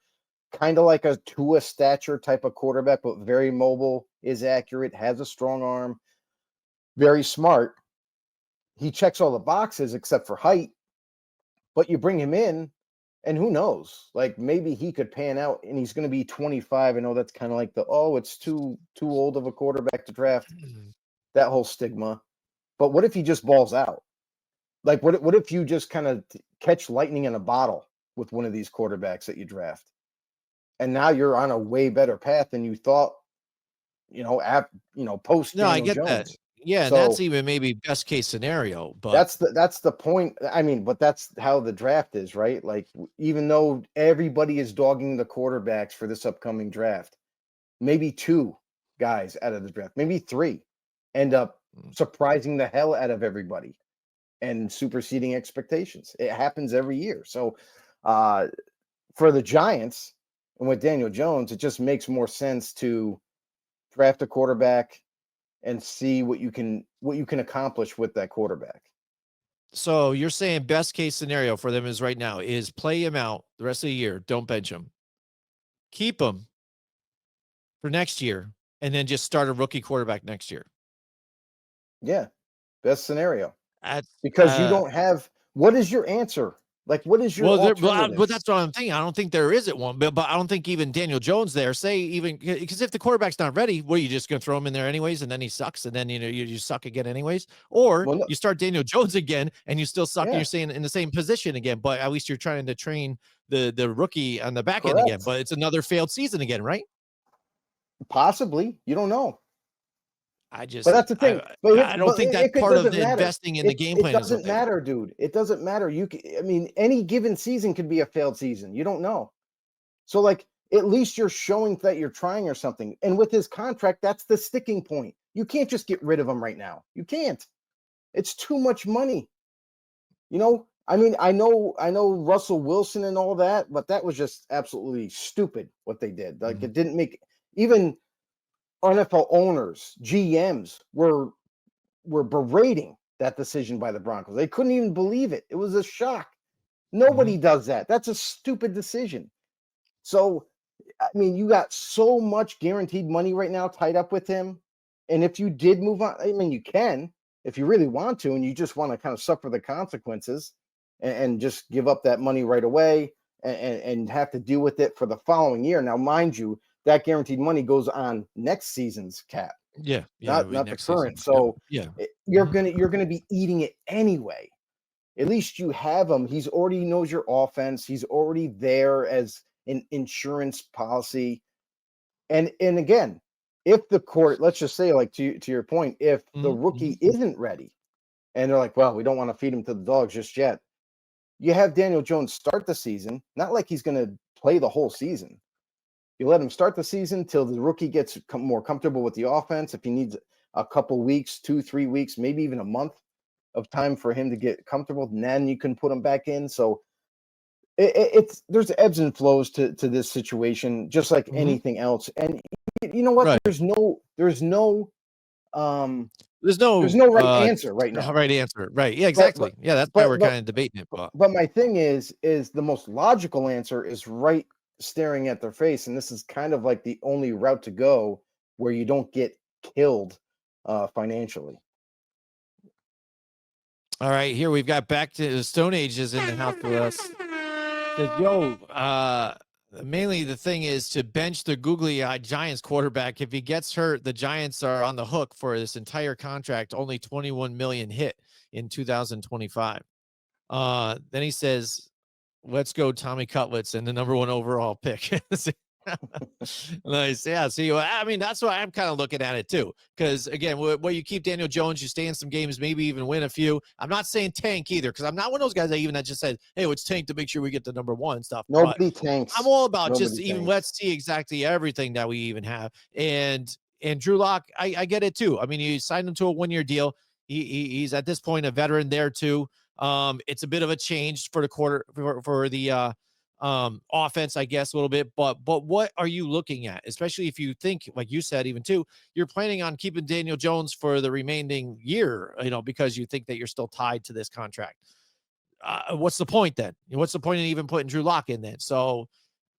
kind of like a Tua stature type of quarterback, but very mobile, is accurate, has a strong arm, very smart. He checks all the boxes except for height, but you bring him in. And who knows? Like maybe he could pan out, and he's going to be 25. I know that's kind of like it's too old of a quarterback to draft. That whole stigma. But what if he just balls out? Like what if you just kind of catch lightning in a bottle with one of these quarterbacks that you draft, and now you're on a way better path than you thought. Post. No, I get Jones. That. Yeah, so, that's even maybe best case scenario, but that's the point. I mean, but that's how the draft is, right? Like, even though everybody is dogging the quarterbacks for this upcoming draft, maybe 2 guys out of the draft, maybe 3, end up surprising the hell out of everybody and superseding expectations. It happens every year. So, for the Giants and with Daniel Jones, it just makes more sense to draft a quarterback and see what you can accomplish with that quarterback. So you're saying best case scenario for them is right now is play him out the rest of the year. Don't bench him. Keep him for next year, and then just start a rookie quarterback next year. Yeah, best scenario. Because you don't have. What is your answer Like, what is your Well, alternative? but that's what I'm thinking. I don't think there isn't one, but I don't think even Daniel Jones there. Say even because if the quarterback's not ready, what are you just going to throw him in there anyways, and then he sucks, and then you suck again anyways, or Well, no, you start Daniel Jones again, and you still suck, and yeah, you're staying in the same position again, but at least you're trying to train the rookie on the back end again. correct. But it's another failed season again, right? Possibly, you don't know. I But just that's the thing. I don't think that's It part of doesn't the matter. investing in the game It plan is what doesn't they matter, dude. It doesn't matter. I mean, any given season could be a failed season. You don't know. So, like, at least you're showing that you're trying or something. And with his contract, that's the sticking point. You can't just get rid of him right now. You can't. It's too much money. You know, I mean, I know Russell Wilson and all that, but that was just absolutely stupid what they did. Like, it didn't make even NFL owners, GMs were berating that decision by the Broncos. They couldn't even believe it. It was a shock. Nobody does that. That's a stupid decision. So, I mean, you got so much guaranteed money right now tied up with him. And if you did move on, I mean, you can if you really want to, and you just want to kind of suffer the consequences and just give up that money right away and have to deal with it for the following year. Now, mind you, that guaranteed money goes on next season's cap. Yeah, not the next current. season. So yeah, you're gonna be eating it anyway. At least you have him. He's already knows your offense. He's already there as an insurance policy. And again, if the court, let's just say, like to your point, if the rookie isn't ready, and they're like, well, we don't want to feed him to the dogs just yet. You have Daniel Jones start the season, not like he's going to play the whole season. You let him start the season till the rookie gets more comfortable with the offense. If he needs a couple weeks, 2-3 weeks, maybe even a month of time for him to get comfortable, then you can put him back in. So it's there's ebbs and flows to this situation, just like anything else. And you know what? Right. There's no There's no right answer right now. Right answer. Right. Yeah, exactly. Yeah, that's why we're kind of debating it. But my thing is the most logical answer is right staring at their face. And this is kind of like the only route to go where you don't get killed financially. All right, here we've got back to the Stone Ages in the house with us. Yo, mainly the thing is to bench the googly-eyed Giants quarterback. If he gets hurt, the Giants are on the hook for this entire contract, only $21 million hit in 2025. Then he says, let's go Tommy Cutlets and the #1 overall pick. Nice. Yeah. See, I mean, that's why I'm kind of looking at it too. Because again, where you keep Daniel Jones, you stay in some games, maybe even win a few. I'm not saying tank either, because I'm not one of those guys that just said, hey, let's tank to make sure we get the #1 stuff. Nobody tanks. I'm all about Nobody just tanks. even let's see exactly everything that we even have. And Drew Lock, I get it too. I mean, you signed him to a 1-year deal. He's at this point a veteran there too. It's a bit of a change for the quarter for the offense, I guess, a little bit, but what are you looking at, especially if you think, like you said, even too, you're planning on keeping Daniel Jones for the remaining year, because you think that you're still tied to this contract. What's the point then? What's the point in even putting Drew Lock in then? So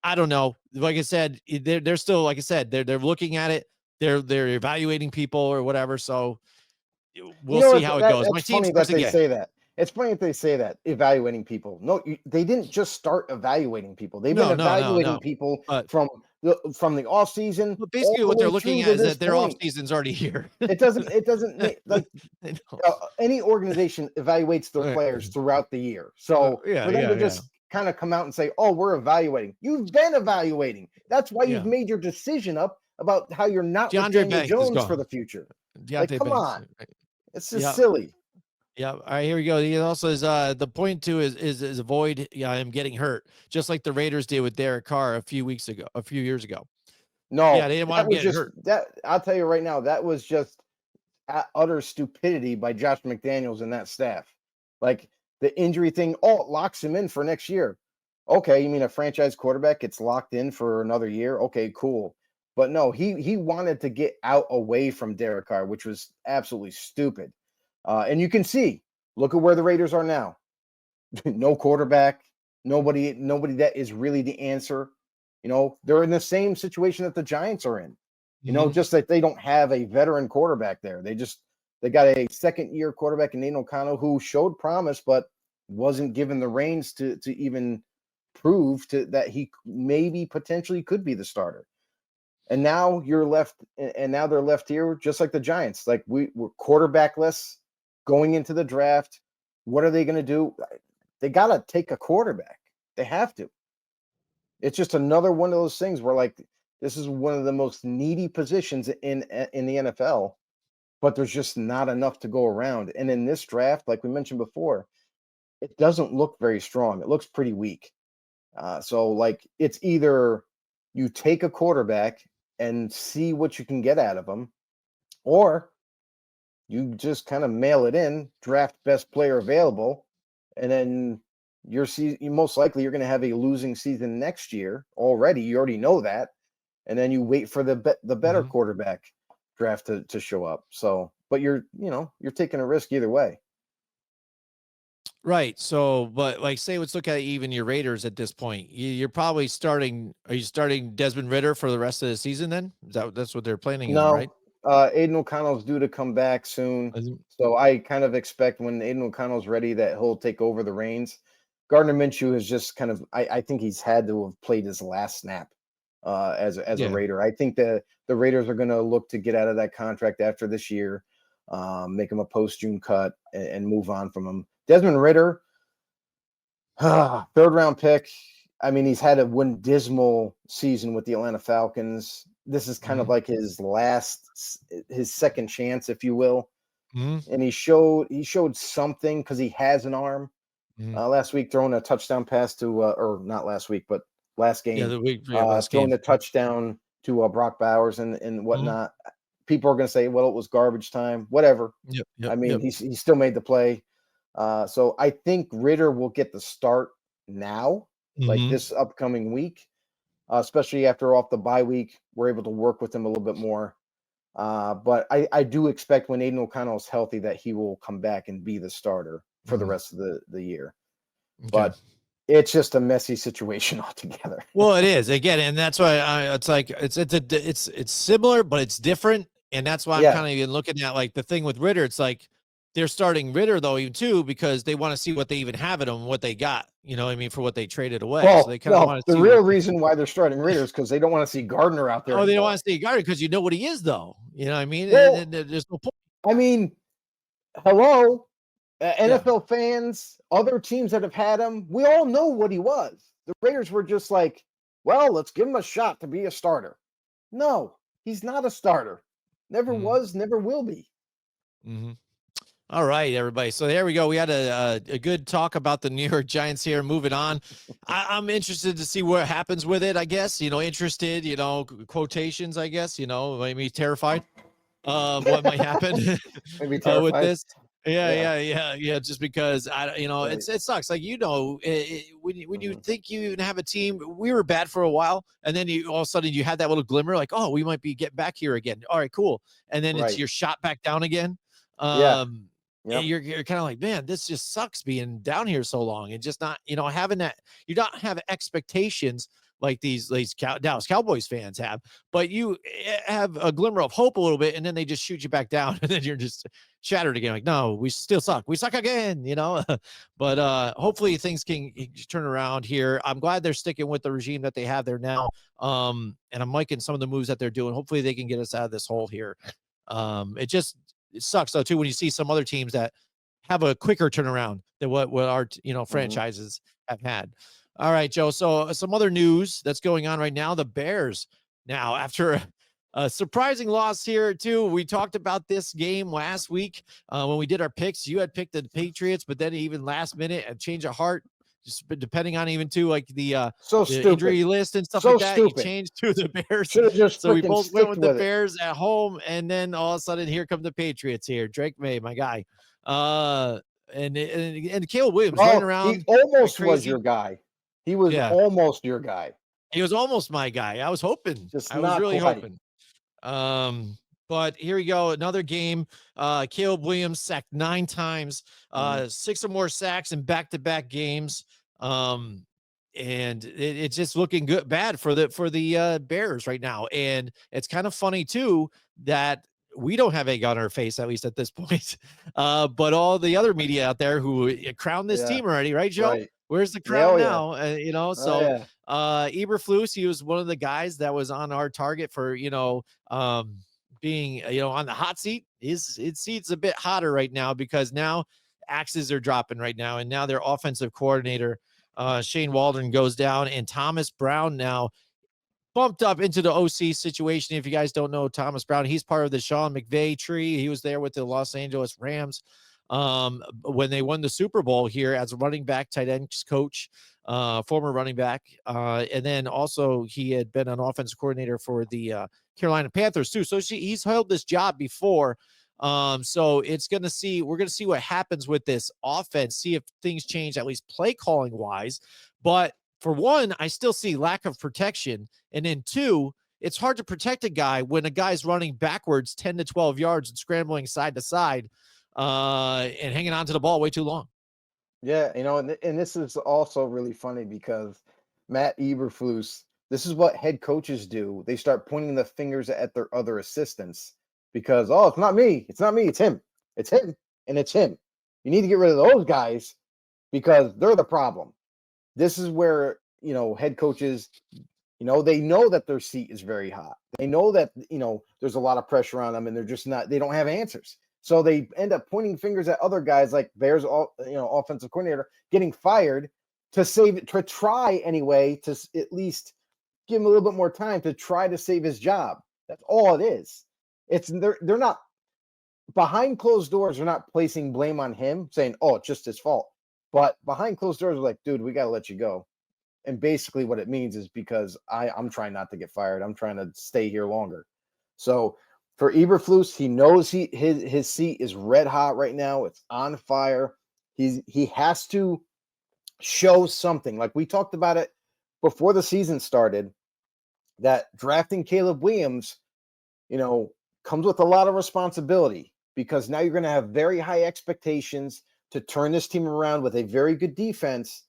I don't know. Like I said, they're still, like I said, they're looking at it. They're evaluating people or whatever. So we'll see how it goes. My team's say that. It's funny if they say that, evaluating people. No, they didn't just start evaluating people. They've been evaluating people from the off season. But basically, what they're looking at is that their off season's already here. It doesn't make, like any organization evaluates their players throughout the year. So for them to just kind of come out and say, "Oh, we're evaluating," you've been evaluating. That's why you've made your decision up about how you're not with Daniel Jones for the future. Like, come on, it's just silly. Yeah. All right, here we go. He also is the point too is avoid him getting hurt, just like the Raiders did with Derek Carr a few years ago. No, they didn't want him getting hurt. That I'll tell you right now, that was just utter stupidity by Josh McDaniels and that staff. Like the injury thing, it locks him in for next year. Okay, you mean a franchise quarterback gets locked in for another year? Okay, cool. But no, he wanted to get away from Derek Carr, which was absolutely stupid. And you can see, look at where the Raiders are now. No quarterback, nobody that is really the answer. They're in the same situation that the Giants are in. Just that they don't have a veteran quarterback there. They got a second-year quarterback in Nate O'Connell who showed promise, but wasn't given the reins to even prove that he maybe potentially could be the starter. And now you're left, and now they're left here just like the Giants. Like we're quarterbackless going into the draft. What are they going to do? They got to take a quarterback. They have to. It's just another one of those things where like this is one of the most needy positions in the NFL, but there's just not enough to go around. And in this draft, like we mentioned before, it doesn't look very strong. It looks pretty weak. So like it's either you take a quarterback and see what you can get out of them, or you just kind of mail it in, draft best player available, and then you most likely you're going to have a losing season next year already. You already know that, and then you wait for the better quarterback draft to show up. So, but you're taking a risk either way. Right. So, but like, say, let's look at even your Raiders at this point. You're probably starting. Are you starting Desmond Ridder for the rest of the season? Then that's what they're planning on, right? Aiden O'Connell's due to come back soon, so I kind of expect when Aiden O'Connell's ready that he'll take over the reins. Gardner Minshew is just kind of. I think he's had to have played his last snap as a Raider. I think the Raiders are going to look to get out of that contract after this year, make him a post-June cut, and move on from him. Desmond Ridder, third round pick. I mean, he's had a one dismal season with the Atlanta Falcons. This is kind of like his second chance, if you will. And he showed something because he has an arm. Last week, throwing a touchdown pass to, or not last week, but last game. Yeah, the week. Throwing a touchdown to Brock Bowers and whatnot. People are going to say, well, it was garbage time, whatever. I mean, he still made the play. So I think Ridder will get the start now, like this upcoming week, especially after off the bye week. We're able to work with him a little bit more. But I do expect when Aiden O'Connell is healthy that he will come back and be the starter for the rest of the year. Okay. But it's just a messy situation altogether. Well, it is again, and that's why it's like it's similar, but it's different, and that's why I'm kind of even looking at like the thing with Ridder. It's like they're starting Ridder though, even too, because they want to see what they even have in him, what they got. You know what I mean, for what they traded away. Well, so they kind of want to see the real reason why they're starting Ridder is because they don't want to see Gardner out there. Oh, they don't want to see Gardner because you know what he is, though. You know what I mean? Well, there's no point. I mean, hello. NFL fans, other teams that have had him, we all know what he was. The Raiders were just like, well, let's give him a shot to be a starter. No, he's not a starter. Never was, never will be. All right, everybody. So there we go. We had a good talk about the New York Giants here. Moving on. I'm interested to see what happens with it, I guess. Interested, quotations, I guess, maybe terrified what might happen maybe terrified. with this. Yeah. Just because it sucks. Like when you think you even have a team, we were bad for a while, and then all of a sudden you had that little glimmer, like, oh, we might be getting back here again. All right, cool. And then you're shot back down again. You're kind of like, man, this just sucks being down here so long and just not having that. You don't have expectations like these Dallas Cowboys fans have, but you have a glimmer of hope a little bit, and then they just shoot you back down, and then you're just shattered again. Like, no, we still suck. We suck again, But hopefully things can turn around here. I'm glad they're sticking with the regime that they have there now. And I'm liking some of the moves that they're doing. Hopefully they can get us out of this hole here. It sucks though too when you see some other teams that have a quicker turnaround than what our franchises have had. All right, Joe. So some other news that's going on right now. The Bears now, after a surprising loss here too. We talked about this game last week when we did our picks. You had picked the Patriots, but then even last minute a change of heart, just depending on even too like the injury list and stuff like that. You changed to the Bears. So we both went with the Bears at home, and then all of a sudden here come the Patriots here. Drake May, my guy. And Caleb Williams running around. He almost was your guy. He was almost your guy. He was almost my guy. I was hoping. I was really hoping. But here we go. Another game. Caleb Williams sacked 9 times, 6 or more sacks in back-to-back games. And it's just looking bad for the Bears right now. And it's kind of funny too that we don't have egg on our face, at least at this point. But all the other media out there who crowned this team already, right, Joe? Right. Where's the Yeah, crown oh, yeah. now? Oh, So yeah. Eberflus, he was one of the guys that was on our target for, being, on the hot seat. His seat's a bit hotter right now because now axes are dropping right now. And now their offensive coordinator, Shane Waldron, goes down, and Thomas Brown now bumped up into the OC situation. If you guys don't know Thomas Brown, he's part of the Sean McVay tree. He was there with the Los Angeles Rams when they won the Super Bowl here as a running back, tight ends coach, former running back. And then also he had been an offensive coordinator for the Carolina Panthers too. So he's held this job before. So we're going to see what happens with this offense, see if things change, at least play calling wise. But for one, I still see lack of protection. And then two, it's hard to protect a guy when a guy's running backwards 10 to 12 yards and scrambling side to side and hanging on to the ball way too long. Yeah, and this is also really funny because Matt Eberflus, this is what head coaches do. They start pointing the fingers at their other assistants because, it's not me. It's not me. It's him. It's him. And it's him. You need to get rid of those guys because they're the problem. This is where, head coaches, they know that their seat is very hot. They know that, there's a lot of pressure on them and they don't have answers. So they end up pointing fingers at other guys like Bears, offensive coordinator getting fired to save it, to try anyway, to at least give him a little bit more time to try to save his job. That's all it is. They're not behind closed doors. They're not placing blame on him saying, it's just his fault. But behind closed doors, they're like, dude, we got to let you go. And basically what it means is because I'm trying not to get fired. I'm trying to stay here longer. So for Eberflus, he knows his seat is red hot right now. It's on fire. He has to show something. Like we talked about it before the season started, that drafting Caleb Williams, comes with a lot of responsibility because now you're going to have very high expectations to turn this team around with a very good defense,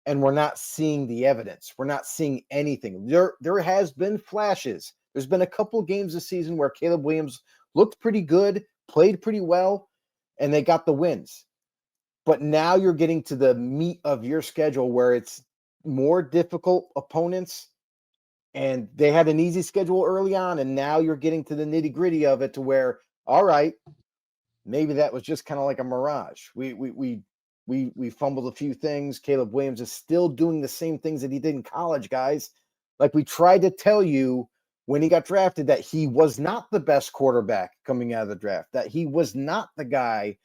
and we're not seeing the evidence. We're not seeing anything. There has been flashes. There's been a couple of games this season where Caleb Williams looked pretty good, played pretty well, and they got the wins. But now you're getting to the meat of your schedule where it's more difficult opponents, and they had an easy schedule early on, and now you're getting to the nitty-gritty of it to where, all right, maybe that was just kind of like a mirage. We fumbled a few things. Caleb Williams is still doing the same things that he did in college, guys. Like we tried to tell you when he got drafted that he was not the best quarterback coming out of the draft, that he was not the guy.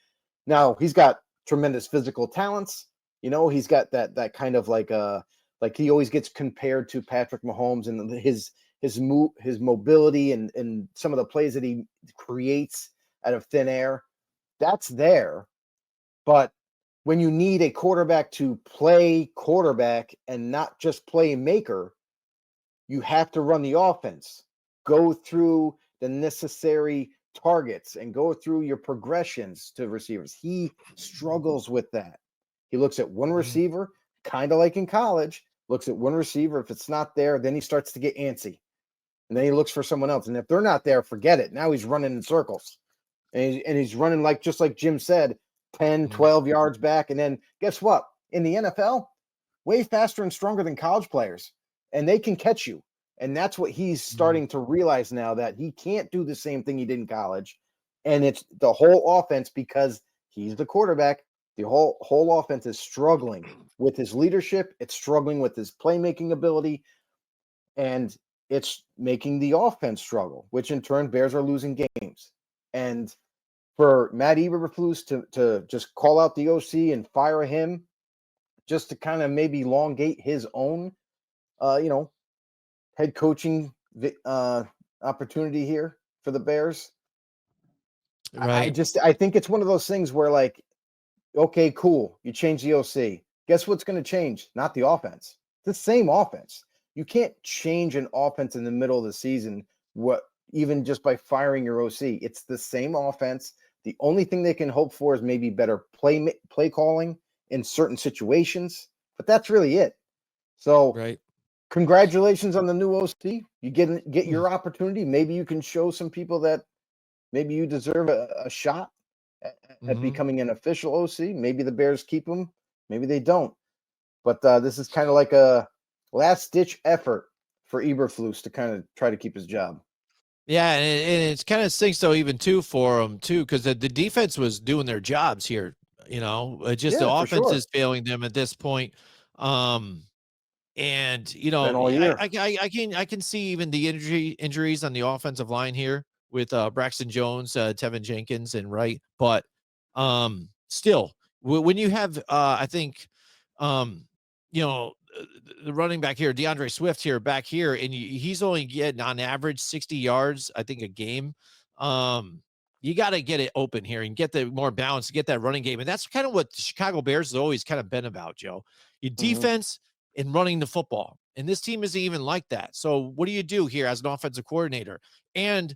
Now he's got tremendous physical talents. He's got that kind of like he always gets compared to Patrick Mahomes and his mobility and some of the plays that he creates out of thin air. That's there. But when you need a quarterback to play quarterback and not just play maker, you have to run the offense, go through the necessary targets and go through your progressions to receivers. He struggles with that. He looks at one receiver, kind of like in college, looks at one receiver. If it's not there, then he starts to get antsy. And then he looks for someone else. And if they're not there, forget it. Now he's running in circles. And he's running just like Jim said, 10, 12 yards back. And then guess what? In the NFL, way faster and stronger than college players. And they can catch you. And that's what he's starting to realize now, that he can't do the same thing he did in college. And it's the whole offense, because he's the quarterback. The whole offense is struggling with his leadership. It's struggling with his playmaking ability. And it's making the offense struggle, which in turn Bears are losing games. And for Matt Eberflus to just call out the OC and fire him just to kind of maybe elongate his own, head coaching opportunity here for the Bears. Right. I think it's one of those things where like, okay, cool. You change the OC. Guess what's going to change? Not the offense. It's the same offense. You can't change an offense in the middle of the season, even just by firing your OC. It's the same offense. The only thing they can hope for is maybe better play calling in certain situations, but that's really it. So congratulations on the new OC. You get your opportunity. Maybe you can show some people that maybe you deserve a shot at becoming an official OC. Maybe the Bears keep him, maybe they don't. But this is kind of like a last-ditch effort for Eberflus to kind of try to keep his job. Yeah, and it's kind of stinks though, even too for them too, because the defense was doing their jobs here. Just the Yeah, for offense sure. is failing them at this point. And Been all year. I can see even the injuries on the offensive line here with Braxton Jones, Tevin Jenkins, and Wright. But still, when you have I think the running back here, DeAndre Swift here, back here, and he's only getting on average 60 yards, I think, a game. You got to get it open here and get the more balance, get that running game. And that's kind of what the Chicago Bears has always kind of been about, Joe. Your defense and running the football. And this team isn't even like that. So what do you do here as an offensive coordinator? And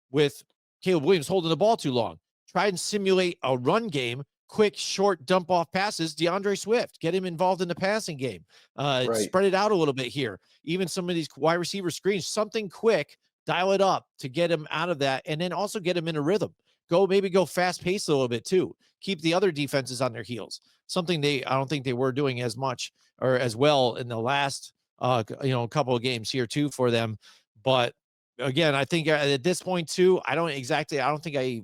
with Caleb Williams holding the ball too long, try and simulate a run game, quick, short dump off passes. DeAndre Swift, get him involved in the passing game. Spread it out a little bit here. Even some of these wide receiver screens, something quick, dial it up to get him out of that. And then also get him in a rhythm. Maybe go fast paced a little bit too. Keep the other defenses on their heels. Something I don't think they were doing as much or as well in the last, couple of games here too for them. But again, I think at this point too, I don't think I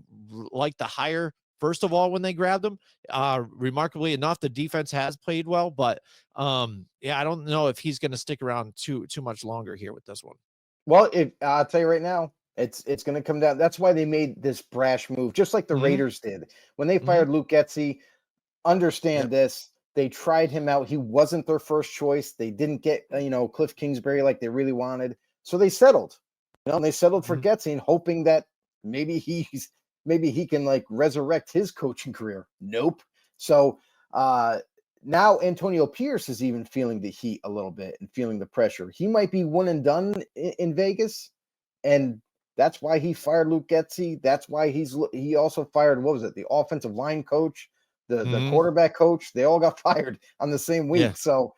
like the hire. First of all, when they grabbed him, remarkably enough, the defense has played well, but I don't know if he's going to stick around too much longer here with this one. Well, I'll tell you right now, it's going to come down. That's why they made this brash move, just like the Raiders did when they fired Luke Getsy. Understand this. They tried him out. He wasn't their first choice. They didn't get, Cliff Kingsbury like they really wanted. So they settled. And they settled for Getsy and hoping that maybe he can like resurrect his coaching career. Nope. So now Antonio Pierce is even feeling the heat a little bit and feeling the pressure. He might be one and done in Vegas. And that's why he fired Luke Getsy. That's why he also fired, what was it? The offensive line coach, the quarterback coach. They all got fired on the same week. Yeah. So,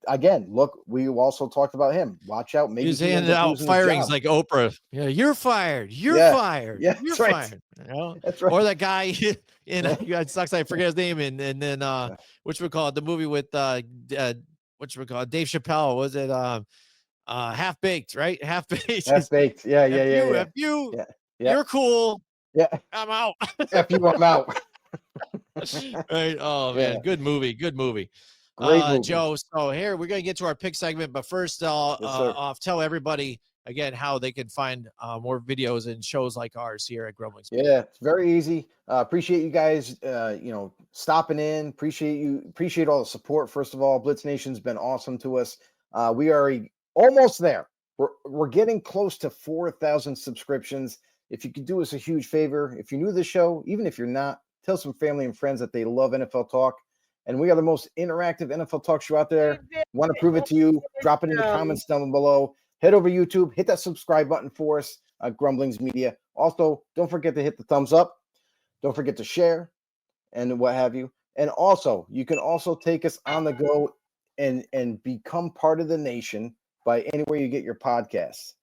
again, look, we also talked about him. Watch out. Maybe he's handing out firings like Oprah. Yeah, you're fired. You're fired. Yeah, you're fired. That's right. Or that guy it sucks. I forget his name. And then which we call it, the movie with Dave Chappelle. Was it Half Baked, right? Half Baked. Half Baked. Yeah. You're cool. Yeah. I'm out. F you, I'm out. Right. Oh man, good movie. Great movie. Joe. So here we're gonna get to our pick segment, but first I'll tell everybody again how they can find more videos and shows like ours here at Grumblings. Yeah, it's very easy. Appreciate you guys stopping in. Appreciate all the support. First of all, Blitz Nation's been awesome to us. We are almost there. We're getting close to 4,000 subscriptions. If you could do us a huge favor, if you're new to the show, even if you're not, tell some family and friends that they love NFL talk. And we are the most interactive NFL talk show out there. Want to prove it to you? Drop it in the comments down below. Head over to YouTube. Hit that subscribe button for us at Grumblings Media. Also, don't forget to hit the thumbs up. Don't forget to share and what have you. And also, you can also take us on the go and become part of the nation by anywhere you get your podcasts.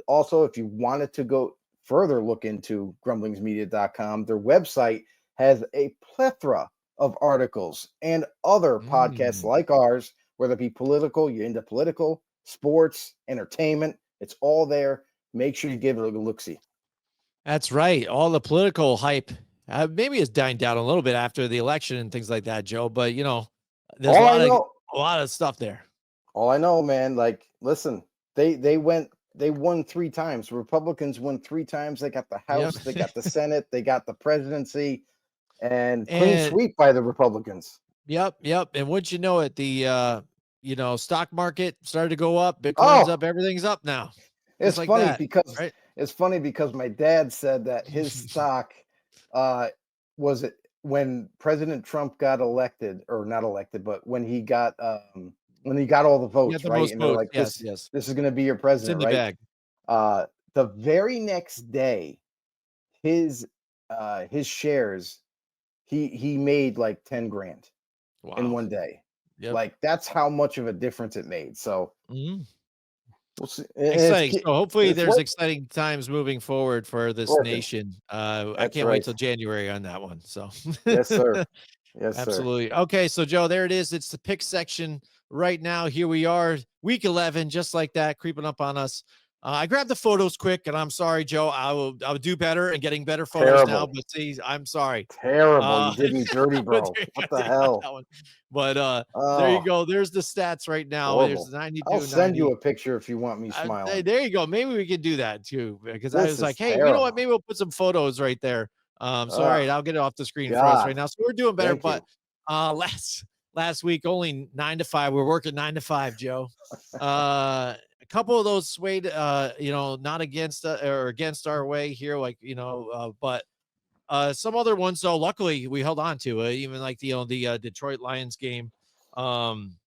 Also, if you wanted to go further look into grumblingsmedia.com, their website has a plethora of articles and other podcasts like ours, whether it be political, you're into political, sports, entertainment, it's all there. Make sure you give it a look-see. That's right. All the political hype maybe it's dying down a little bit after the election and things like that, Joe, but there's a lot of stuff there. All I know, man, like, listen, they won 3 times. Republicans won 3 times. They got the House, They got the Senate, they got the presidency, and clean sweep by the Republicans. Yep. And wouldn't you know it, the stock market started to go up. Bitcoin's up. Everything's up now. It's like funny it's funny because my dad said that his stock was it when President Trump got elected, or not elected, but when he got all the votes, right? And they're like, this is going to be your president, right? Bag. The very next day, his shares, he made like 10 grand in one day. Yep. Like, that's how much of a difference it made. So We'll see. And Exciting. So hopefully it's there's what exciting times moving forward for this working. nation. I That's can't wait right. till January on that one. So Yes, sir. Yes, sir. absolutely. Okay, so Joe, there it is. It's the pick section right now. Here we are, week 11, just like that, creeping up on us. I grabbed the photos quick, and I'm sorry, Joe. I will do better and getting better photos now. Terrible. But see, I'm sorry. Terrible. You Uh, did me dirty, but bro. there you What go, the take out hell? that one. But there you Oh, go. There's the stats right now. There's horrible. I'll 92, send you 90. a picture if you want me Hey, smiling. there you go. Maybe we could do that too, because I This was like, is hey, you know what? terrible. Maybe we'll put some photos right there. So all Oh, right, I'll get it off the screen for us right God. now. So we're doing better, Thank but you. last week only 9 to 5. We're working 9 to 5, Joe. A couple of those swayed, not against or against our way here, like but some other ones though. Luckily, we held on to even like the Detroit Lions game. Um,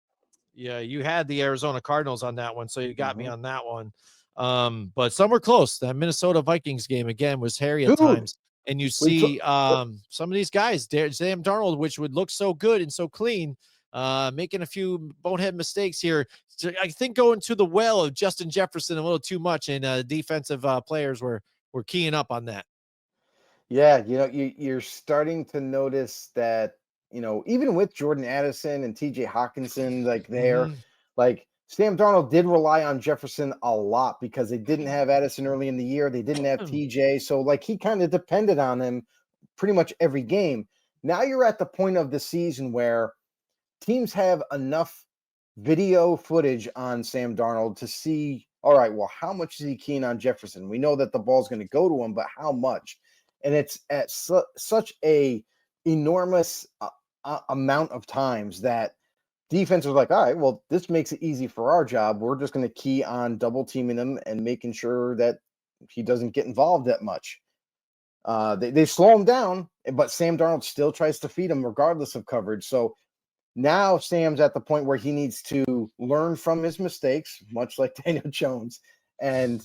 yeah, you had the Arizona Cardinals on that one, so you got me Mhm. on that one. But some were close. That Minnesota Vikings game again was hairy at Dude, times. And you we took see some of these guys, Sam Darnold, which would look so good and so clean, making a few bonehead mistakes here. So I think going to the well of Justin Jefferson a little too much, and defensive players were keying up on that. Yeah, you're starting to notice that, even with Jordan Addison and TJ Hawkinson, Mhm. like Sam Darnold did rely on Jefferson a lot because they didn't have Addison early in the year. They didn't have TJ. So like he kind of depended on him pretty much every game. Now you're at the point of the season where teams have enough video footage on Sam Darnold to see, all right, well, how much is he keen on Jefferson? We know that the ball's going to go to him, but how much? And it's at such a enormous amount of times that defense was like, all right, well, this makes it easy for our job. We're just going to key on double teaming him and making sure that he doesn't get involved that much. They slow him down, but Sam Darnold still tries to feed him regardless of coverage. So now Sam's at the point where he needs to learn from his mistakes, much like Daniel Jones, and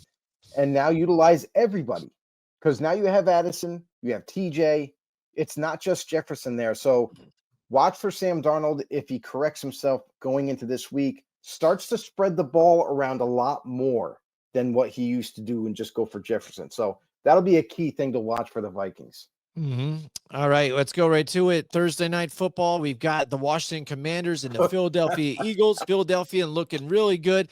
now utilize everybody because now you have Addison, you have TJ. It's not just Jefferson there. So watch for Sam Darnold if he corrects himself going into this week, starts to spread the ball around a lot more than what he used to do and just go for Jefferson. So that'll be a key thing to watch for the Vikings. All right, let's go right to it. Thursday night football. We've got the Washington Commanders and the Philadelphia Eagles. Philadelphia looking really good.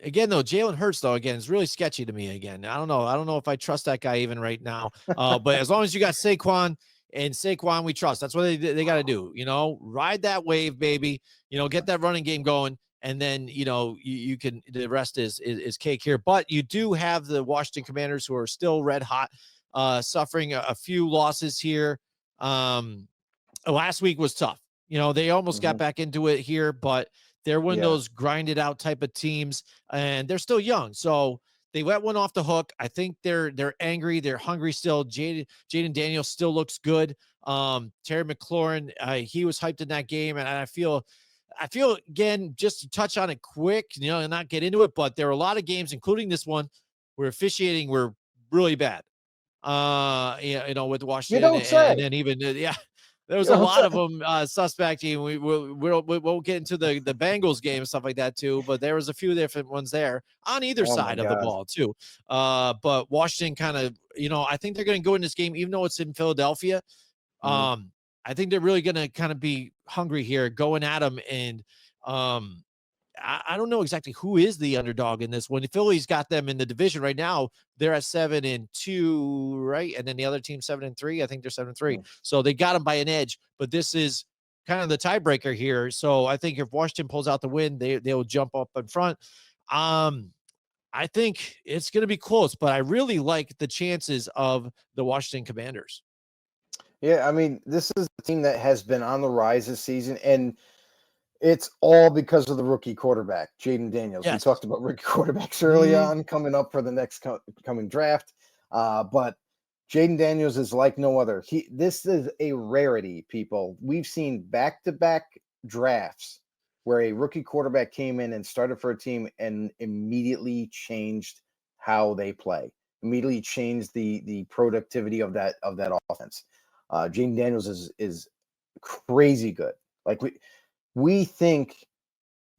Again, though, Jalen Hurts, though, again, is really sketchy to me again. I don't know. I don't know if I trust that guy even right now. But as long as you got Saquon and Saquon, we trust. That's what they got to do. Ride that wave, baby. Get that running game going. And then, you can, the rest is cake here. But you do have the Washington Commanders who are still red hot. Suffering a few losses here. Last week was tough. They almost got back into it here, but they're one of Yeah. those grinded out type of teams, and they're still young. So they let one off the hook. I think they're angry. They're hungry still. Jaden Daniels still looks good. Terry McLaurin, he was hyped in that game, and I feel again, just to touch on it quick, and not get into it, but there are a lot of games, including this one, where officiating were really bad. With You Washington, don't and say. then even there was You a don't lot say. of them suspect. We'll get into the Bengals game and stuff like that too, but there was a few different ones there on either Oh my side of the God. ball too. But Washington kind of, I think they're going to go in this game, even though it's in Philadelphia. Mhm. I think they're really going to kind of be hungry here, going at them, and I don't know exactly who is the underdog in this one. Philly's got them in the division right now. They're at 7-2, right? And then the other team 7-3. I think they're 7-3. Mm. So they got them by an edge. But this is kind of the tiebreaker here. So I think if Washington pulls out the win, they'll jump up in front. I think it's going to be close, but I really like the chances of the Washington Commanders. Yeah, I mean, this is a team that has been on the rise this season, and it's all because of the rookie quarterback, Jaden Daniels. We Yes. talked about rookie quarterbacks early on coming up for the next coming draft. But Jaden Daniels is like no other. This is a rarity, people. We've seen back-to-back drafts where a rookie quarterback came in and started for a team and immediately changed how they play, immediately changed the productivity of that offense. Jaden Daniels is crazy good. Like we think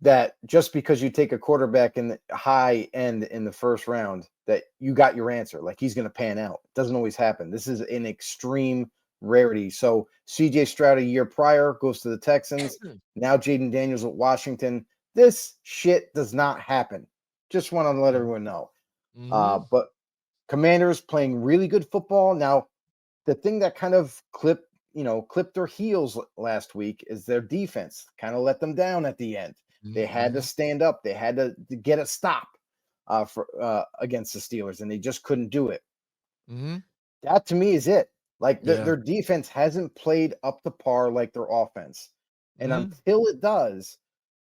that just because you take a quarterback in the high end in the first round, that you got your answer. Like he's going to pan out. It doesn't always happen. This is an extreme rarity. So CJ Stroud a year prior goes to the Texans. Now Jaden Daniels at Washington. This shit does not happen. Just want to let everyone know. But Commanders playing really good football. Now, the thing that kind of clipped their heels last week is their defense kind of let them down at the end. They had to stand up. They had to get a stop against the Steelers, and they just couldn't do it. That to me is it. Like their defense hasn't played up to par like their offense. And until it does,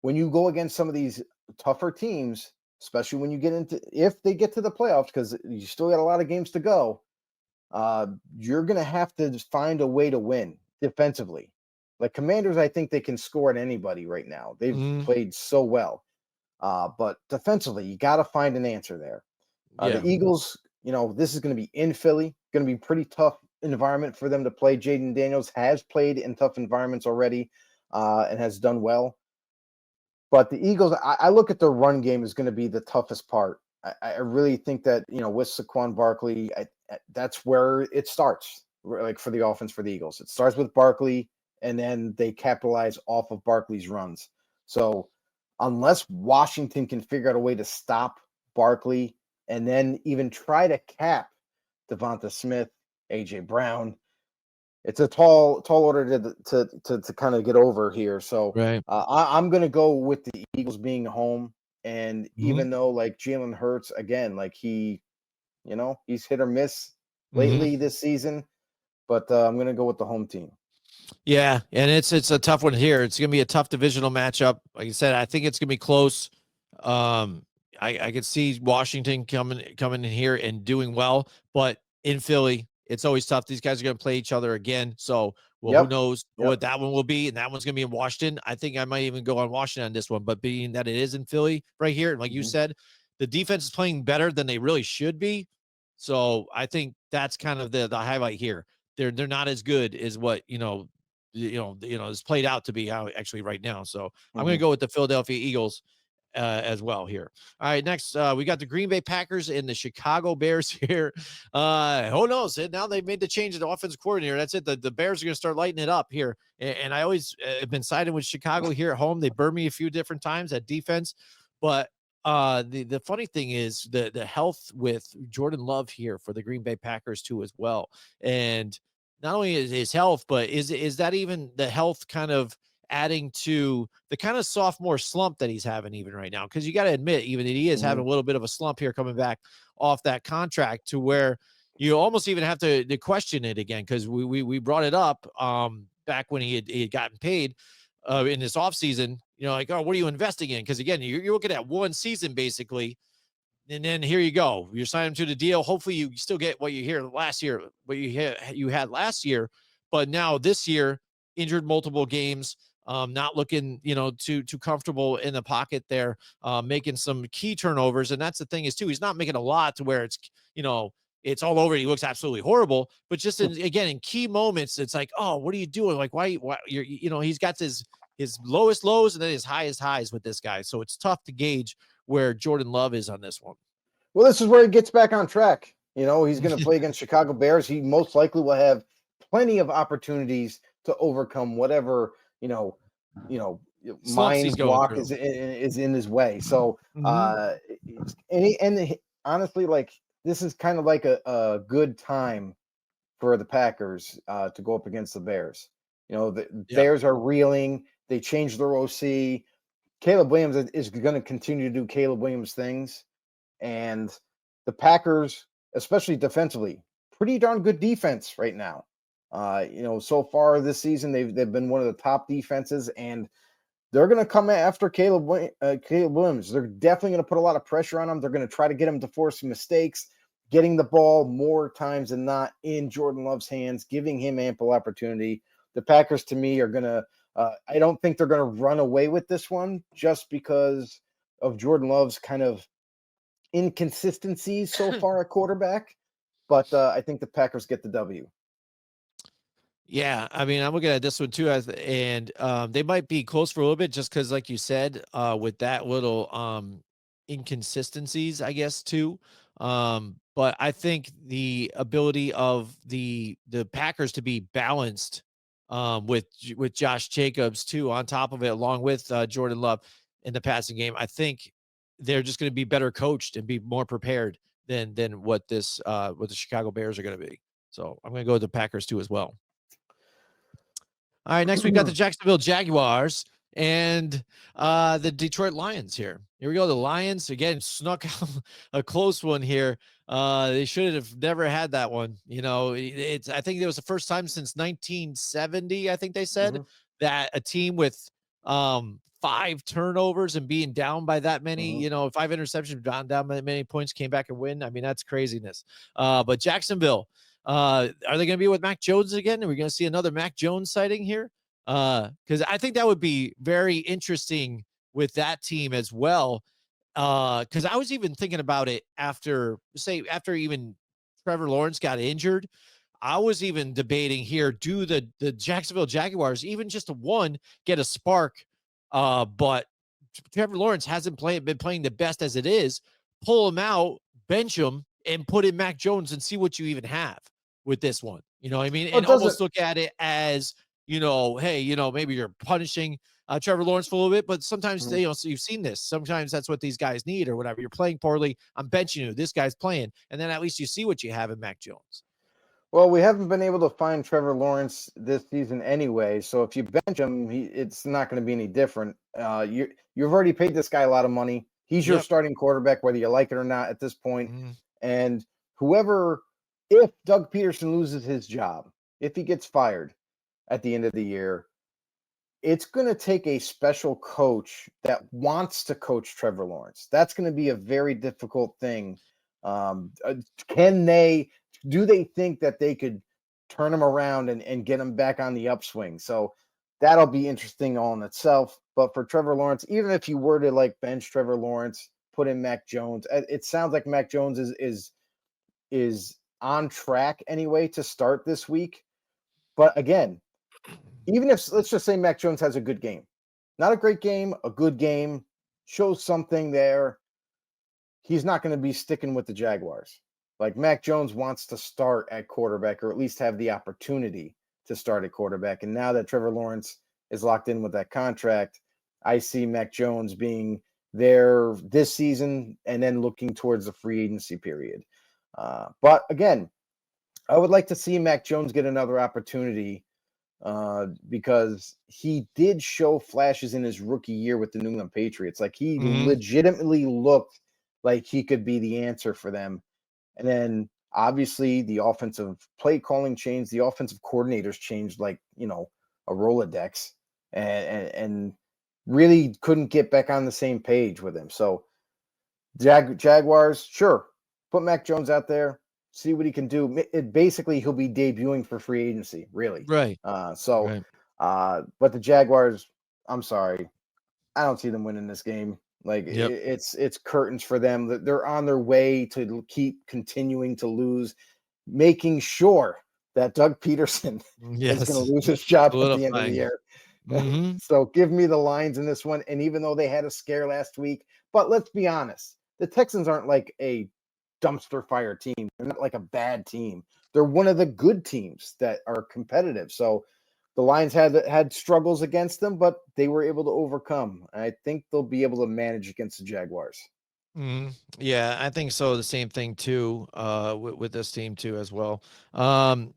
when you go against some of these tougher teams, especially when you get if they get to the playoffs, because you still got a lot of games to go, you're going to have to find a way to win defensively. Like Commanders, I think they can score at anybody right now. They've played so well. But defensively, you got to find an answer there. The Eagles, this is going to be in Philly, going to be pretty tough environment for them to play. Jaden Daniels has played in tough environments already and has done well. But the Eagles, I look at their run game is going to be the toughest part. I really think that, with Saquon Barkley, that's where it starts, like for the offense for the Eagles. It starts with Barkley, and then they capitalize off of Barkley's runs. So unless Washington can figure out a way to stop Barkley and then even try to cap Devonta Smith, A.J. Brown, it's a tall order to kind of get over here. So I'm going to go with the Eagles being home. And even though like Jalen Hurts, again, like he's hit or miss lately this season, but I'm going to go with the home team. Yeah, and it's a tough one here. It's going to be a tough divisional matchup. Like I said, I think it's going to be close. I could see Washington coming in here and doing well, but in Philly, it's always tough. These guys are going to play each other again. So, who knows what that one will be? And that one's going to be in Washington. I think I might even go on Washington on this one, but being that it is in Philly right here, and like you said, the defense is playing better than they really should be. So I think that's kind of the highlight here. They're not as good as what, is played out to be actually right now. So I'm going to go with the Philadelphia Eagles as well here. All right, next we got the Green Bay Packers and the Chicago Bears here. Who knows? Now they've made the change in the offensive coordinator. That's it. The Bears are going to start lighting it up here. And I always have been siding with Chicago here at home. They burned me a few different times at defense, but the funny thing is the health with Jordan Love here for the Green Bay Packers too as well. And not only is his health, but is that even the health kind of adding to the kind of sophomore slump that he's having even right now? Because you got to admit, even that he is having a little bit of a slump here coming back off that contract, to where you almost even have to question it again. Because we brought it up back when he had gotten paid in this offseason, like, oh, what are you investing in? Because again, you're looking at one season basically. And then here you go. You're signing to the deal. Hopefully you still get what you had last year, but now this year, injured multiple games, not looking, too comfortable in the pocket there, making some key turnovers. And that's the thing is too, he's not making a lot to where it's, it's all over. He looks absolutely horrible, but just in key moments, it's like, oh, what are you doing? Like, why he's got his lowest lows and then his highest highs with this guy. So it's tough to gauge where Jordan Love is on this one. Well, this is where he gets back on track. He's going to play against Chicago Bears. He most likely will have plenty of opportunities to overcome whatever, mind block is in his way. So, honestly, like, this is kind of like a good time for the Packers to go up against the Bears. The Bears are reeling. They changed their OC. Caleb Williams is going to continue to do Caleb Williams things. And the Packers, especially defensively, pretty darn good defense right now. So far this season, they've been one of the top defenses, and they're going to come after Caleb Williams. They're definitely going to put a lot of pressure on him. They're going to try to get him to force some mistakes, getting the ball more times than not in Jordan Love's hands, giving him ample opportunity. The Packers, to me, are going to I don't think they're going to run away with this one just because of Jordan Love's kind of inconsistencies so far at quarterback. But I think the Packers get the W. Yeah, I mean, I'm looking at this one too, and they might be close for a little bit, just because, like you said, with that little inconsistencies, I guess too. But I think the ability of the Packers to be balanced, with Josh Jacobs too on top of it, along with Jordan Love in the passing game, I think they're just going to be better coached and be more prepared than what what the Chicago Bears are going to be. So I'm going to go with the Packers too as well. All right, next we've got the Jacksonville Jaguars and the Detroit Lions here. Here we go. The Lions again snuck out a close one here. They should have never had that one. You know, it's I think it was the first time since 1970, I think they said, Mhm, that a team with 5 turnovers and being down by that many, mhm. 5 interceptions, down by that many points, came back and win. I mean, that's craziness. But Jacksonville, are they going to be with Mac Jones again? Are we going to see another Mac Jones sighting here? Because I think that would be very interesting with that team as well. Because I was even thinking about it after even Trevor Lawrence got injured. I was even debating here, do the Jacksonville Jaguars even just a one get a spark? But Trevor Lawrence hasn't been playing the best as it is. Pull him out, bench him, and put in Mac Jones and see what you even have with this one. You know what I mean? Well, And it doesn't. almost look at it as, hey, maybe you're punishing Trevor Lawrence for a little bit, but sometimes Mhm. so you've seen this. Sometimes that's what these guys need or whatever. You're playing poorly. I'm benching you. This guy's playing, and then at least you see what you have in Mac Jones. Well, we haven't been able to find Trevor Lawrence this season anyway. So if you bench him, it's not going to be any different. You've already paid this guy a lot of money. He's your Yep. starting quarterback, whether you like it or not at this point. Mhm. And if Doug Peterson loses his job, if he gets fired at the end of the year, it's going to take a special coach that wants to coach Trevor Lawrence. That's going to be a very difficult thing. Um, uh, do they think that they could turn him around and get him back on the upswing? So that'll be interesting all in itself. But for Trevor Lawrence, even if you were to like bench Trevor Lawrence, put in Mac Jones, it sounds like Mac Jones is on track anyway to start this week. But again, even if let's just say Mac Jones has a good game, not a great game, a good game, shows something there, he's not going to be sticking with the Jaguars. Like Mac Jones wants to start at quarterback or at least have the opportunity to start at quarterback. And now that Trevor Lawrence is locked in with that contract, I see Mac Jones being there this season and then looking towards the free agency period. But again, I would like to see Mac Jones get another opportunity because he did show flashes in his rookie year with the New England Patriots. Like he Mhm. legitimately looked like he could be the answer for them. And then obviously the offensive play calling changed, the offensive coordinators changed like, a Rolodex and really couldn't get back on the same page with him. So Jaguars, sure. Put Mac Jones out there, see what he can do. Basically, he'll be debuting for free agency, really. Right. Uh, so, Right. but the Jaguars, I'm sorry, I don't see them winning this game. Like Yep. it's curtains for them. They're on their way to keep continuing to lose, making sure that Doug Peterson is going Yes. to lose his job at the end of the Solidifying. year. Mhm. So give me the Lions in this one. And even though they had a scare last week, but let's be honest, the Texans aren't like a dumpster fire team. They're not like a bad team. They're one of the good teams that are competitive. So the Lions had struggles against them, but they were able to overcome. I think they'll be able to manage against the Jaguars. Mhm. Yeah, I think so. The same thing too, with this team too as well. Um,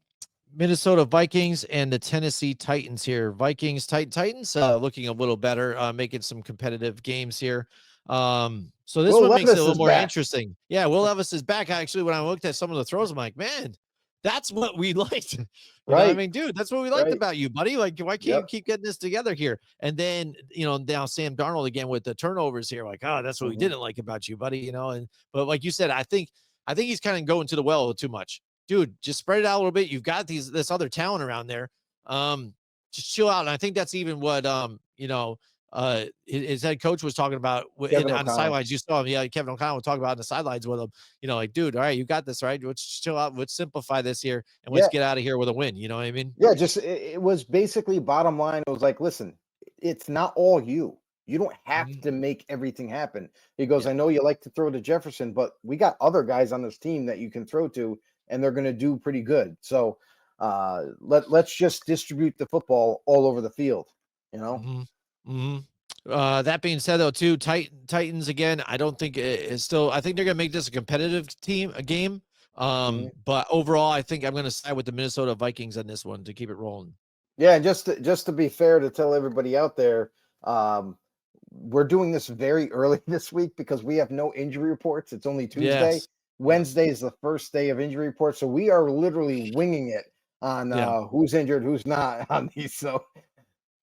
Minnesota Vikings and the Tennessee Titans here. Titans looking a little better, making some competitive games here. So this Will one makes it a Levis little is more back, interesting. Yeah, Will Levis is back. Actually, when I looked at some of the throws, I'm like, man, that's what we liked. I right? mean, dude, that's what we liked Right. about you, buddy. Like, why can't you Yep. keep getting this together here? And then, now Sam Darnold again with the turnovers here. Like, oh, that's what we Mhm. didn't like about you, buddy. And but like you said, I think he's kind of going to the well too much. Dude, just spread it out a little bit. You've got this other talent around there. Just chill out. And I think that's even what his head coach was talking about on the sidelines. You saw him, yeah. Kevin O'Connell was talking about on the sidelines with him. Like, dude, all right, you got this, right? Let's chill out. Let's simplify this here, and let's get out of here with a win. You know what I mean? Yeah, just it was basically bottom line. It was like, listen, it's not all you. You don't have to make everything happen. He goes, I know you like to throw to Jefferson, but we got other guys on this team that you can throw to, and they're going to do pretty good. So let's just distribute the football all over the field. That being said, though, too, Titans again. I don't think it's still. I think they're going to make this a competitive game. But overall, I think I'm going to side with the Minnesota Vikings on this one to keep it rolling. Yeah, just to be fair, to tell everybody out there, we're doing this very early this week because we have no injury reports. It's only Tuesday. Yes. Wednesday is the first day of injury reports, so we are literally winging it on who's injured, who's not on these. So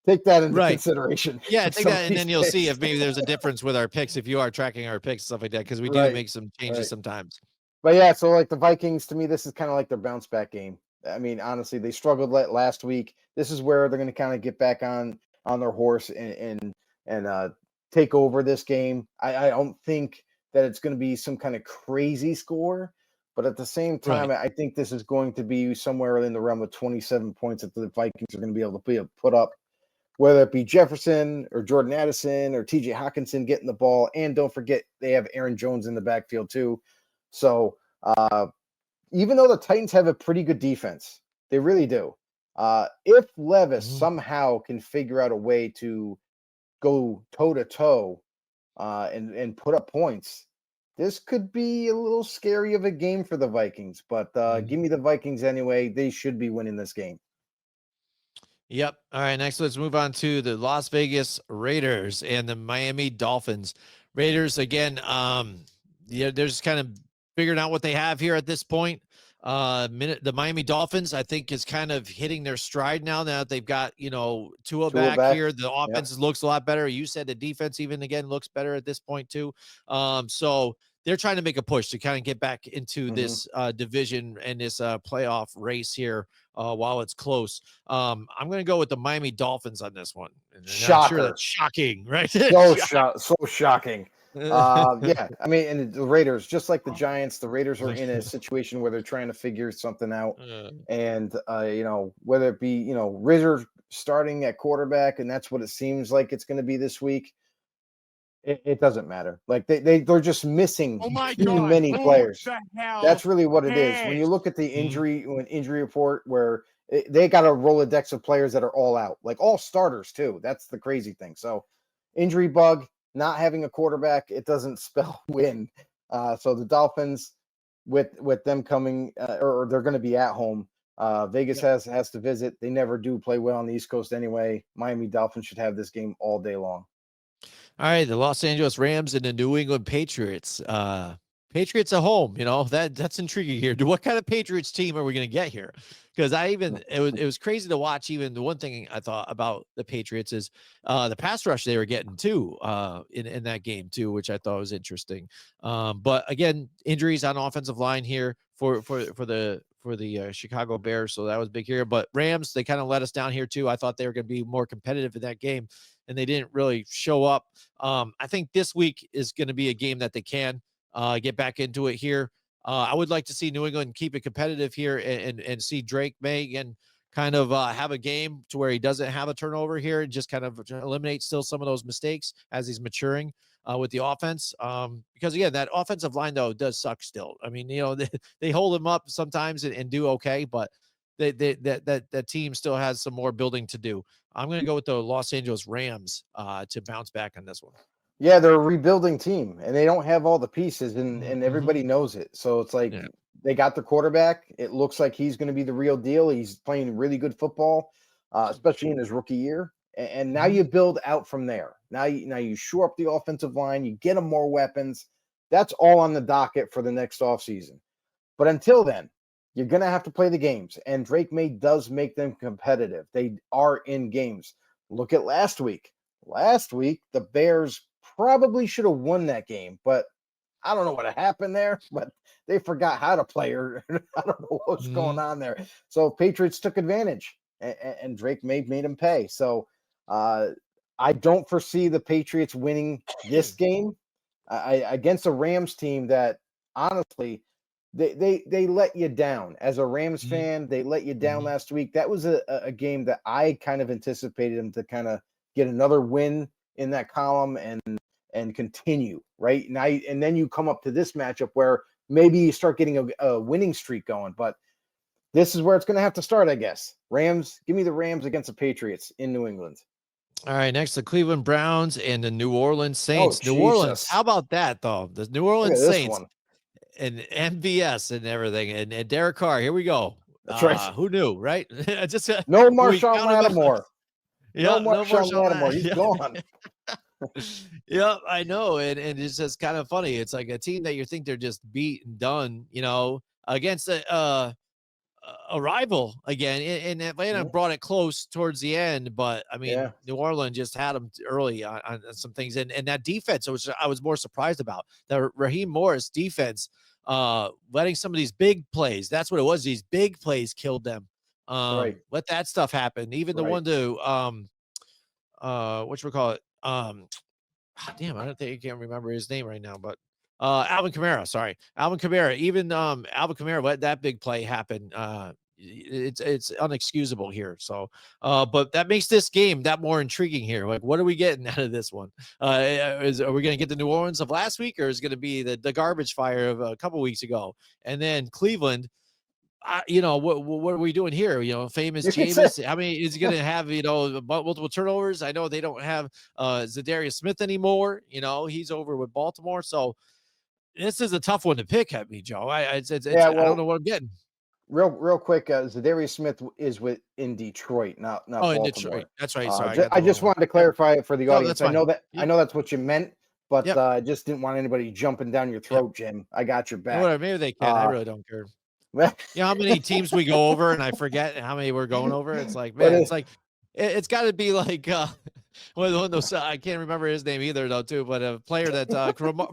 take that into consideration. Yeah, take that, and then you'll see if maybe there's a difference with our picks if you are tracking our picks, stuff like that, because we do make some changes sometimes. But yeah, so like the Vikings, to me, this is kind of like their bounce back game. I mean, honestly, they struggled last week. This is where they're going to kind of get back on their horse and take over this game. I don't think that it's going to be some kind of crazy score, but at the same time, I think this is going to be somewhere in the realm of 27 points that the Vikings are going to be able to put up, whether it be Jefferson or Jordan Addison or TJ Hawkinson getting the ball. And don't forget, they have Aaron Jones in the backfield too. So even though the Titans have a pretty good defense, they really do. If Levis somehow can figure out a way to go toe-to-toe and put up points, this could be a little scary of a game for the Vikings. But give me the Vikings anyway. They should be winning this game. Yep. All right, next let's move on to the Las Vegas Raiders and the Miami Dolphins. Raiders, again, they're just kind of figuring out what they have here at this point. The Miami Dolphins, I think, is kind of hitting their stride now that they've got, Tua back here. The offense looks a lot better. You said the defense even again looks better at this point too. So they're trying to make a push to kind of get back into this division and this playoff race here while it's close. I'm going to go with the Miami Dolphins on this one. I'm sure that's shocking, right? So shocking. Yeah, I mean, and the Raiders, just like the Giants, the Raiders are in a situation where they're trying to figure something out. And, whether it be, Rizzer starting at quarterback, and that's what it seems like it's going to be this week. It doesn't matter. Like they're just missing too many players. That's really what it is. When you look at the injury report, where they got a Rolodex of players that are all out, like all starters too. That's the crazy thing. So injury bug, not having a quarterback, it doesn't spell win. So the Dolphins, with them coming, or they're going to be at home. Vegas has to visit. They never do play well on the East Coast anyway. Miami Dolphins should have this game all day long. All right, the Los Angeles Rams and the New England Patriots. Patriots at home, that's intriguing here. What kind of Patriots team are we going to get here? Because it was crazy to watch. Even the one thing I thought about the Patriots is the pass rush they were getting too in that game too, which I thought was interesting. But again, injuries on offensive line here for the Chicago Bears, so that was big here. But Rams, they kind of let us down here too. I thought they were going to be more competitive in that game, and they didn't really show up. I think this week is going to be a game that they can get back into it here. I would like to see New England keep it competitive here and see Drake May again kind of have a game to where he doesn't have a turnover here and just kind of eliminate still some of those mistakes as he's maturing with the offense. Because again, that offensive line though does suck still. I mean, they hold him up sometimes and do okay, but that team still has some more building to do. I'm going to go with the Los Angeles Rams to bounce back on this one. Yeah, they're a rebuilding team, and they don't have all the pieces, and everybody knows it. So it's like they got their quarterback. It looks like he's going to be the real deal. He's playing really good football, especially in his rookie year. And now you build out from there. Now you shore up the offensive line. You get them more weapons. That's all on the docket for the next offseason. But until then, you're going to have to play the games. And Drake May does make them competitive. They are in games. Look at last week. Last week, the Bears probably should have won that game, but I don't know what happened there, but they forgot how to play, or I don't know what's going on there. So Patriots took advantage, and Drake May made him pay. So I don't foresee the Patriots winning this game. Against a Rams team that honestly they let you down. As a Rams Mhm. fan, they let you down last week. That was a game that I kind of anticipated them to kind of get another win in that column and continue, right? And then you come up to this matchup where maybe you start getting a winning streak going, but this is where it's going to have to start, I guess. Rams, give me the Rams against the Patriots in New England. All right, next the Cleveland Browns and the New Orleans Oh, Saints. New Orleans, how Jesus. about that though? The New Look at Orleans this Saints one. and MVS and everything, and Derek Carr. Here we go. That's right. Who knew, right? Just No we Marshawn count him out. Lattimore. No Yeah, no more Marshawn shot. Lattimore. He's gone. Yeah, I know, and it's just kind of funny. It's like a team that you think they're just beat and done, against a rival again. And Atlanta Mhm. brought it close towards the end, but I mean, Yeah. New Orleans just had them early on some things, and that defense, which I was more surprised about, the Raheem Morris defense, letting some of these big plays. That's what it was. These big plays killed them. Right. Let that stuff happen. Even the Right. one to what we call it, damn, I don't think I can't remember his name right now, but Alvin Kamara, sorry. Alvin Kamara, even Alvin Kamara let that big play happen. It's unexcusable here. So but that makes this game that more intriguing here. Like, what are we getting out of this one? Are we gonna get the New Orleans of last week, or is it gonna be the garbage fire of a couple weeks ago? And then Cleveland, what are we doing here? Famous You could say, Jameis. I mean, is he going to have, multiple turnovers? I know they don't have Zadarius Smith anymore. He's over with Baltimore. So this is a tough one to pick at me, Joe. yeah, I don't know well, what I'm getting. real quick, Zadarius Smith is in Detroit, not Oh, in Detroit. Baltimore. That's right. Sorry. I got I the just wrong one. wanted to Yep. clarify it for the No, that's audience. fine. I know that's what you meant, but Yep. I just didn't want anybody jumping down your Yep. throat, Jim. I got your back. Whatever. Maybe they can. I really don't care. How many teams we go over and I forget how many we're going over. It's like, man, it's like, it's got to be like, one of those, I can't remember his name either though, too, but a player that,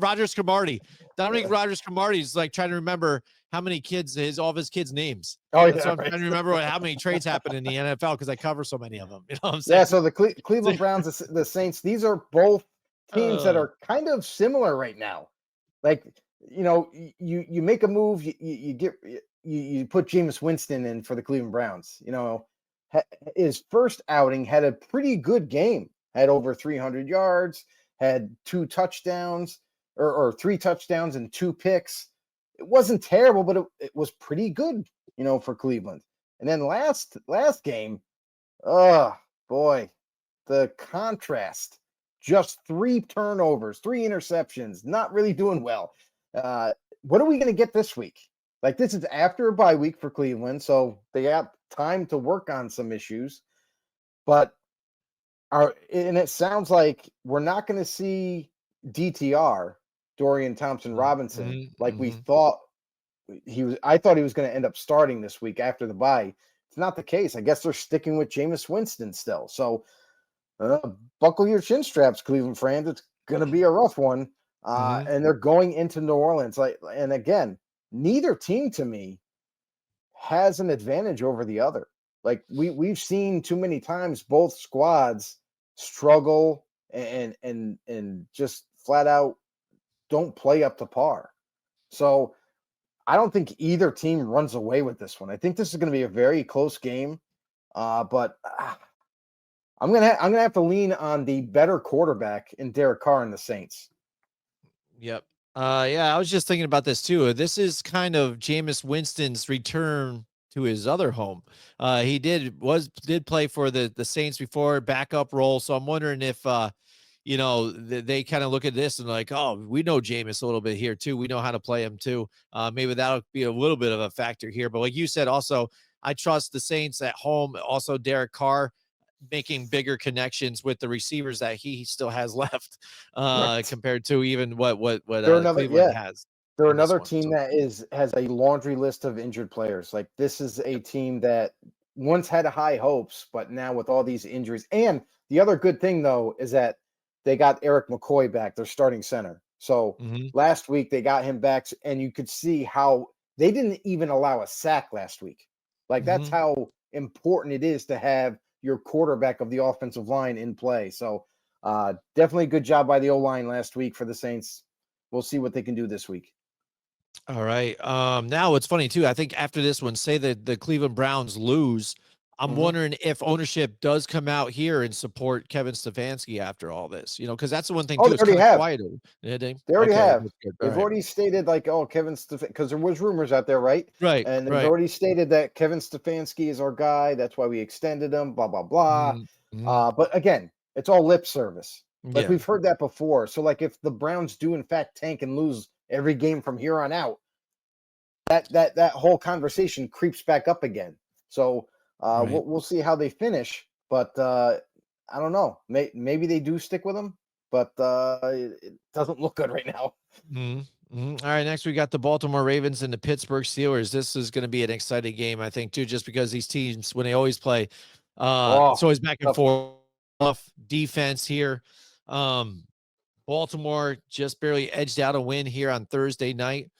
Rogers Cromartie, Dominic Rogers Cromartie is like trying to remember how many kids, all of his kids' names. Oh, That's yeah, what I'm right. trying to remember how many trades happen in the NFL because I cover so many of them. You know what I'm Yeah, saying? so the Cleveland Browns, the Saints, these are both teams that are kind of similar right now. Like, you make a move, you put Jameis Winston in for the Cleveland Browns. His first outing had a pretty good game, had over 300 yards, had 2 touchdowns or 3 touchdowns and 2 picks. It wasn't terrible, but it was pretty good, for Cleveland. And then last game, oh boy, the contrast. Just 3 turnovers, 3 interceptions, not really doing well. What are we going to get this week? Like, this is after a bye week for Cleveland, so they got time to work on some issues. But and it sounds like we're not going to see DTR, Dorian Thompson Robinson, like we thought he was. I thought he was going to end up starting this week after the bye. It's not the case. I guess they're sticking with Jameis Winston still. So buckle your chin straps, Cleveland fans. It's going to be a rough one. And they're going into New Orleans. And again, neither team to me has an advantage over the other. Like we've seen too many times both squads struggle and just flat out don't play up to par. So I don't think either team runs away with this one. I think this is going to be a very close game. But I'm gonna have to lean on the better quarterback in Derek Carr and the Saints. Yep. Yeah, I was just thinking about this too. This is kind of Jameis Winston's return to his other home. He did play for the Saints before, backup role. So I'm wondering if they kind of look at this and like, oh, we know Jameis a little bit here too. We know how to play him too. Maybe that'll be a little bit of a factor here. But like you said, also, I trust the Saints at home. Also, Derek Carr making bigger connections with the receivers that he still has left, Right. compared to even what They're Cleveland has They're in this another one. team So that has a laundry list of injured players. Like, this is a team that once had high hopes, but now with all these injuries. And the other good thing though is that they got Eric McCoy back, their starting center. So last week they got him back, and you could see how they didn't even allow a sack last week. Like, that's how important it is to have your quarterback of the offensive line in play. So Definitely a good job by the O-line last week for the Saints. We'll see what they can do this week. All right. Now it's funny too. I think after this one, say that the Cleveland Browns lose, I'm wondering if ownership does come out here and support Kevin Stefanski after all this, because that's the one thing Oh, too. they It's already kind of have. quiet. Yeah, They already okay, have. that's good. All They've right. already stated like, oh, Kevin Stefanski, because there was rumors out there, right? Right. And they've Right. already stated that Kevin Stefanski is our guy. That's why we extended him. Blah blah blah. Mm-hmm. But again, it's all lip service. Like Yeah. we've heard that before. So like, if the Browns do in fact tank and lose every game from here on out, that whole conversation creeps back up again. So Right. we'll see how they finish. But I don't know. Maybe they do stick with him, but it doesn't look good right now. All right, next we got the Baltimore Ravens and the Pittsburgh Steelers. This is going to be an exciting game, I think, too, just because these teams, when they always play, it's always back and tough. forth. Tough defense here. Baltimore just barely edged out a win here on Thursday night.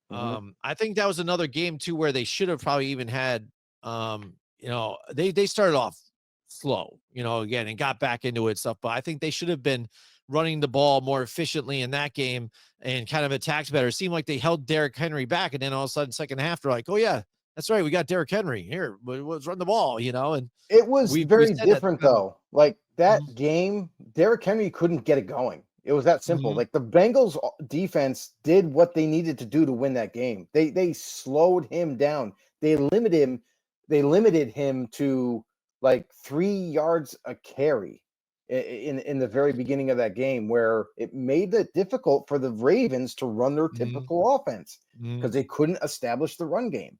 I think that was another game too where they should have probably even had, they started off slow, again, and got back into it stuff. But I think they should have been running the ball more efficiently in that game and kind of attacked better. It seemed like they held Derrick Henry back, and then all of a sudden, second half, they're like, "Oh yeah, that's right, we got Derrick Henry here. Let's run the ball," And it was very said that different though. Like that game, Derrick Henry couldn't get it going. It was that simple. Like the Bengals defense did what they needed to do to win that game. They slowed him down. They limited him to like 3 yards a carry in the very beginning of that game, where it made it difficult for the Ravens to run their typical offense because they couldn't establish the run game.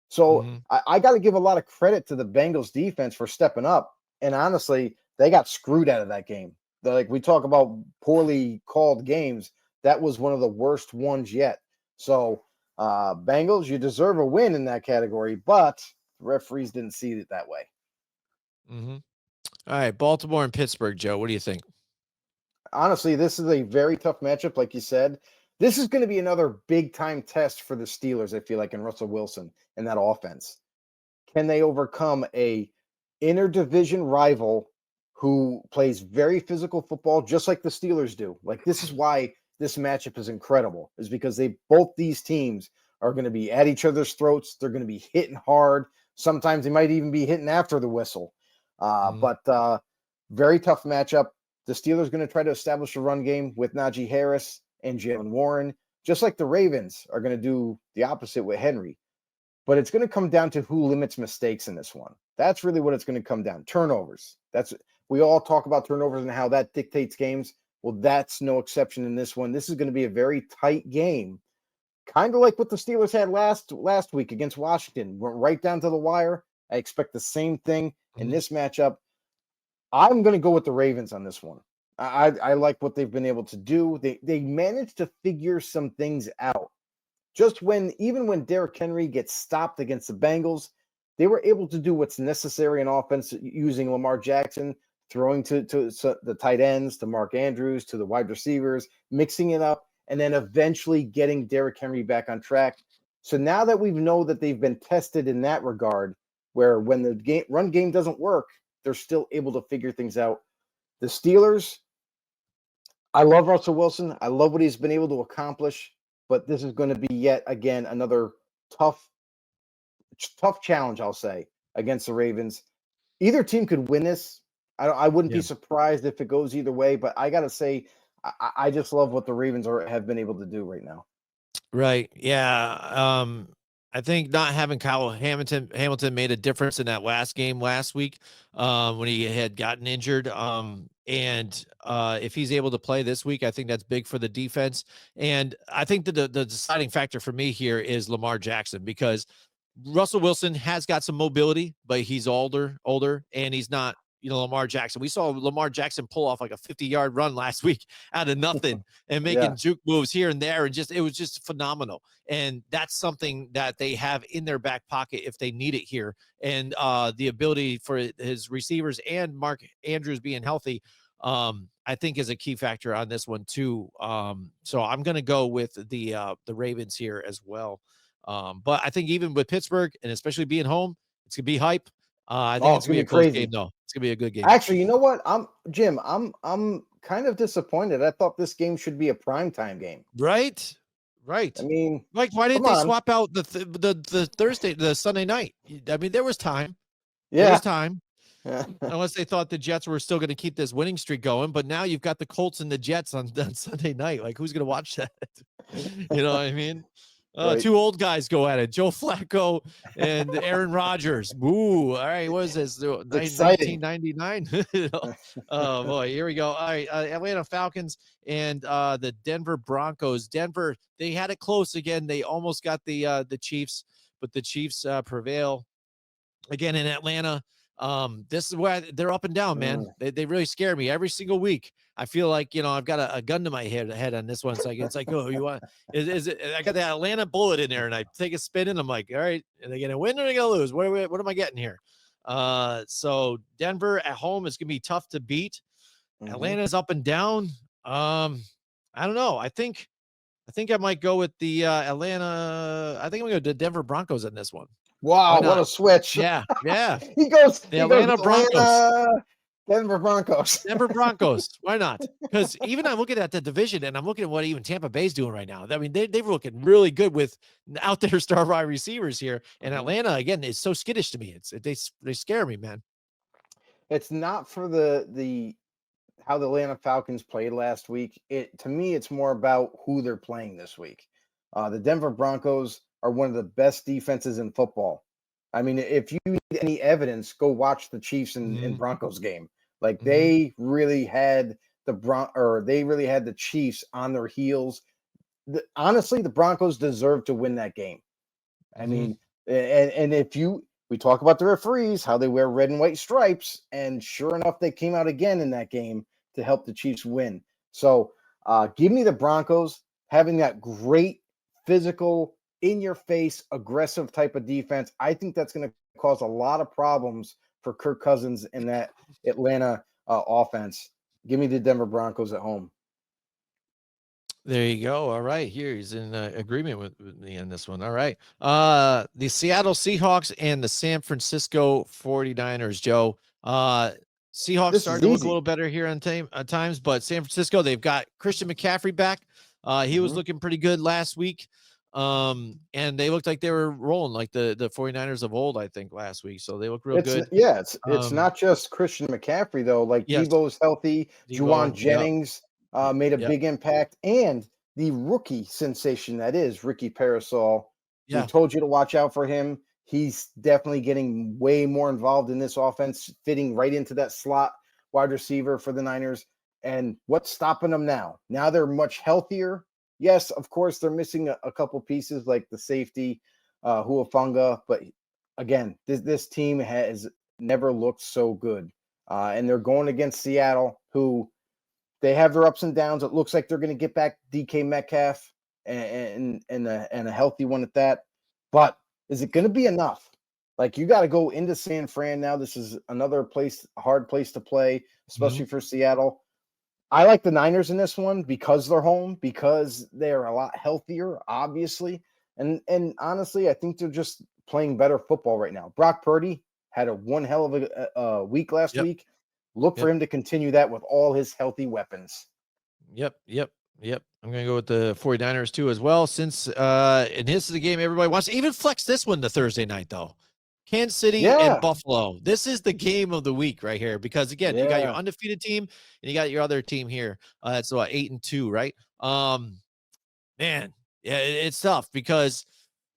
So I got to give a lot of credit to the Bengals defense for stepping up. And honestly, they got screwed out of that game. Like we talk about poorly called games, that was one of the worst ones yet. So Bengals, you deserve a win in that category, but referees didn't see it that way. All right, Baltimore and Pittsburgh, Joe. What do you think? Honestly, this is a very tough matchup, like you said. This is going to be another big time test for the Steelers, I feel like, and Russell Wilson and that offense. Can they overcome a interdivision rival who plays very physical football, just like the Steelers do? Like, this is why this matchup is incredible, is because both these teams are going to be at each other's throats. They're going to be hitting hard. Sometimes they might even be hitting after the whistle. But very tough matchup. The Steelers going to try to establish a run game with Najee Harris and Jalen Warren, just like the Ravens are going to do the opposite with Henry. But it's going to come down to who limits mistakes in this one. That's really what it's going to come down. Turnovers. We all talk about turnovers and how that dictates games. Well, that's no exception in this one. This is going to be a very tight game, kind of like what the Steelers had last week against Washington. Went right down to the wire. I expect the same thing in this matchup. I'm going to go with the Ravens on this one. I like what they've been able to do. They managed to figure some things out. Even when Derrick Henry gets stopped against the Bengals, they were able to do what's necessary in offense using Lamar Jackson, throwing to the tight ends, to Mark Andrews, to the wide receivers, mixing it up, and then eventually getting Derrick Henry back on track. So now that we know that they've been tested in that regard, where when the run game doesn't work, they're still able to figure things out. The Steelers, I love Russell Wilson. I love what he's been able to accomplish, but this is going to be yet again another tough challenge, I'll say, against the Ravens. Either team could win this. I wouldn't be surprised if it goes either way, but I got to say, I just love what the Ravens have been able to do right now. Right. Yeah. I think not having Kyle Hamilton made a difference in that last game last week when he had gotten injured. And if he's able to play this week, I think that's big for the defense. And I think that the deciding factor for me here is Lamar Jackson, because Russell Wilson has got some mobility, but he's older, and he's not, Lamar Jackson. We saw Lamar Jackson pull off like a 50-yard run last week out of nothing and making juke moves here and there. And it was just phenomenal. And that's something that they have in their back pocket if they need it here. And the ability for his receivers and Mark Andrews being healthy, I think is a key factor on this one too. So I'm going to go with the Ravens here as well. But I think even with Pittsburgh and especially being home, it's gonna be hype. I think it's gonna be a close game though. It's gonna be a good game. Actually, you know what? I'm kind of disappointed. I thought this game should be a primetime game. Right. Right. I mean, Like, why didn't come they on. swap out the Thursday, the Sunday night? I mean, there was time. There Yeah. was time. Unless they thought the Jets were still going to keep this winning streak going, but now you've got the Colts and the Jets on Sunday night. Like, who's going to watch that? You know what I mean? Right. Two old guys go at it: Joe Flacco and Aaron Rodgers. Ooh, all right. What is this? Exciting. 1999. You know? Oh boy, here we go. All right, Atlanta Falcons and the Denver Broncos. Denver, they had it close again. They almost got the Chiefs, but the Chiefs prevail again in Atlanta. This is where they're up and down, man. They really scare me every single week. I feel like, you know, I've got a gun to my head on this one. It's like, oh, you want, is it, I got the Atlanta bullet in there and I take a spin and I'm like, all right, are they going to win or are they going to lose? What am I getting here? So Denver at home is going to be tough to beat. Atlanta's up and down. I don't know. I think I might go with the Atlanta. I think I'm going to go to Denver Broncos in this one. Wow, what a switch. Yeah. he goes the Atlanta Broncos. Denver Broncos. Denver Broncos. Why not? Because even I'm looking at the division and I'm looking at what even Tampa Bay's doing right now. I mean, they're looking really good with out there star wide receivers here. And Atlanta, again, is so skittish to me. They scare me, man. It's not for the how the Atlanta Falcons played last week. To me, it's more about who they're playing this week. The Denver Broncos are one of the best defenses in football. I mean, if you need any evidence, go watch the Chiefs and Broncos game. Like they really had the Chiefs on their heels. Honestly, the Broncos deserve to win that game. I mean, and we talk about the referees, how they wear red and white stripes, and sure enough, they came out again in that game to help the Chiefs win. So give me the Broncos having that great physical, in-your-face, aggressive type of defense. I think that's going to cause a lot of problems for Kirk Cousins in that Atlanta offense. Give me the Denver Broncos at home. There you go. All right. Here he's in agreement with me on this one. All right. The Seattle Seahawks and the San Francisco 49ers, Joe. Seahawks starting to look a little better here on times, but San Francisco, they've got Christian McCaffrey back. He was looking pretty good last week. And they looked like they were rolling like the 49ers of old, I think, last week. So they look real good. Yeah, it's not just Christian McCaffrey, though. Like Deebo's healthy. Juwan Jennings made a big impact. And the rookie sensation that is Ricky Parasol. We told you to watch out for him. He's definitely getting way more involved in this offense, fitting right into that slot wide receiver for the Niners. And what's stopping them now? Now they're much healthier. Yes, of course, they're missing a couple pieces like the safety, Huafunga. But again, this team has never looked so good. And they're going against Seattle, who they have their ups and downs. It looks like they're going to get back DK Metcalf and a healthy one at that. But is it going to be enough? Like, you got to go into San Fran now. This is another hard place to play, especially for Seattle. I like the Niners in this one because they're home, because they're a lot healthier, obviously. And honestly, I think they're just playing better football right now. Brock Purdy had one hell of a week last week. Look for him to continue that with all his healthy weapons. Yep. I'm going to go with the 49ers too as well, since and this is the game everybody wants to even flex this one to Thursday night, though. Kansas City and Buffalo. This is the game of the week right here, because again, you got your undefeated team and you got your other team here. It's 8-2, right? Man, yeah, it's tough because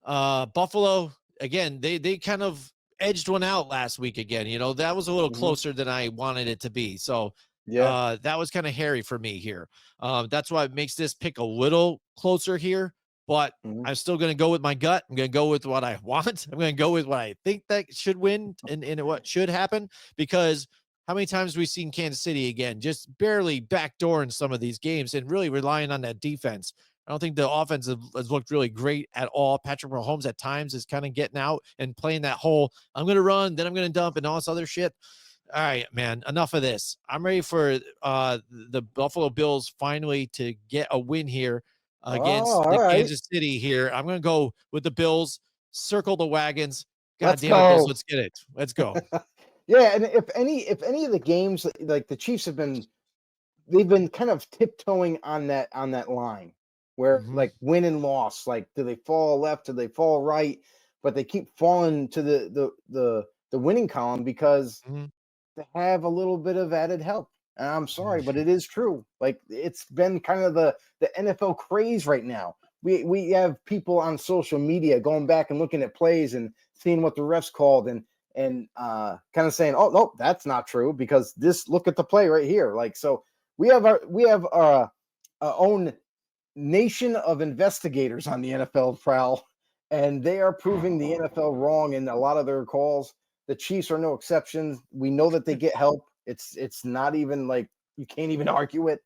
Buffalo, again, they kind of edged one out last week again. You know, that was a little closer than I wanted it to be. So that was kind of hairy for me here. That's why it makes this pick a little closer here. But I'm still going to go with my gut. I'm going to go with what I want. I'm going to go with what I think that should win and what should happen, because how many times have we seen Kansas City, again, just barely backdoor in some of these games and really relying on that defense. I don't think the offense has looked really great at all. Patrick Mahomes at times is kind of getting out and playing that whole, I'm going to run, then I'm going to dump and all this other shit. All right, man, enough of this. I'm ready for the Buffalo Bills finally to get a win here against Kansas City here. I'm going to go with the Bills. Circle the wagons. God damn it, Bills, let's get it. Let's go. Yeah, and if any of the games, like the Chiefs have been they've been kind of tiptoeing on that line where Mhm. like win and loss, like do they fall left, do they fall right? But they keep falling to the winning column because Mhm. they have a little bit of added help. And I'm sorry, but it is true. Like it's been kind of the NFL craze right now. We have people on social media going back and looking at plays and seeing what the refs called and kind of saying, oh no, that's not true because this look at the play right here. Like so, we have our own nation of investigators on the NFL prowl, and they are proving the NFL wrong in a lot of their calls. The Chiefs are no exception. We know that they get help. It's not even like you can't even argue it.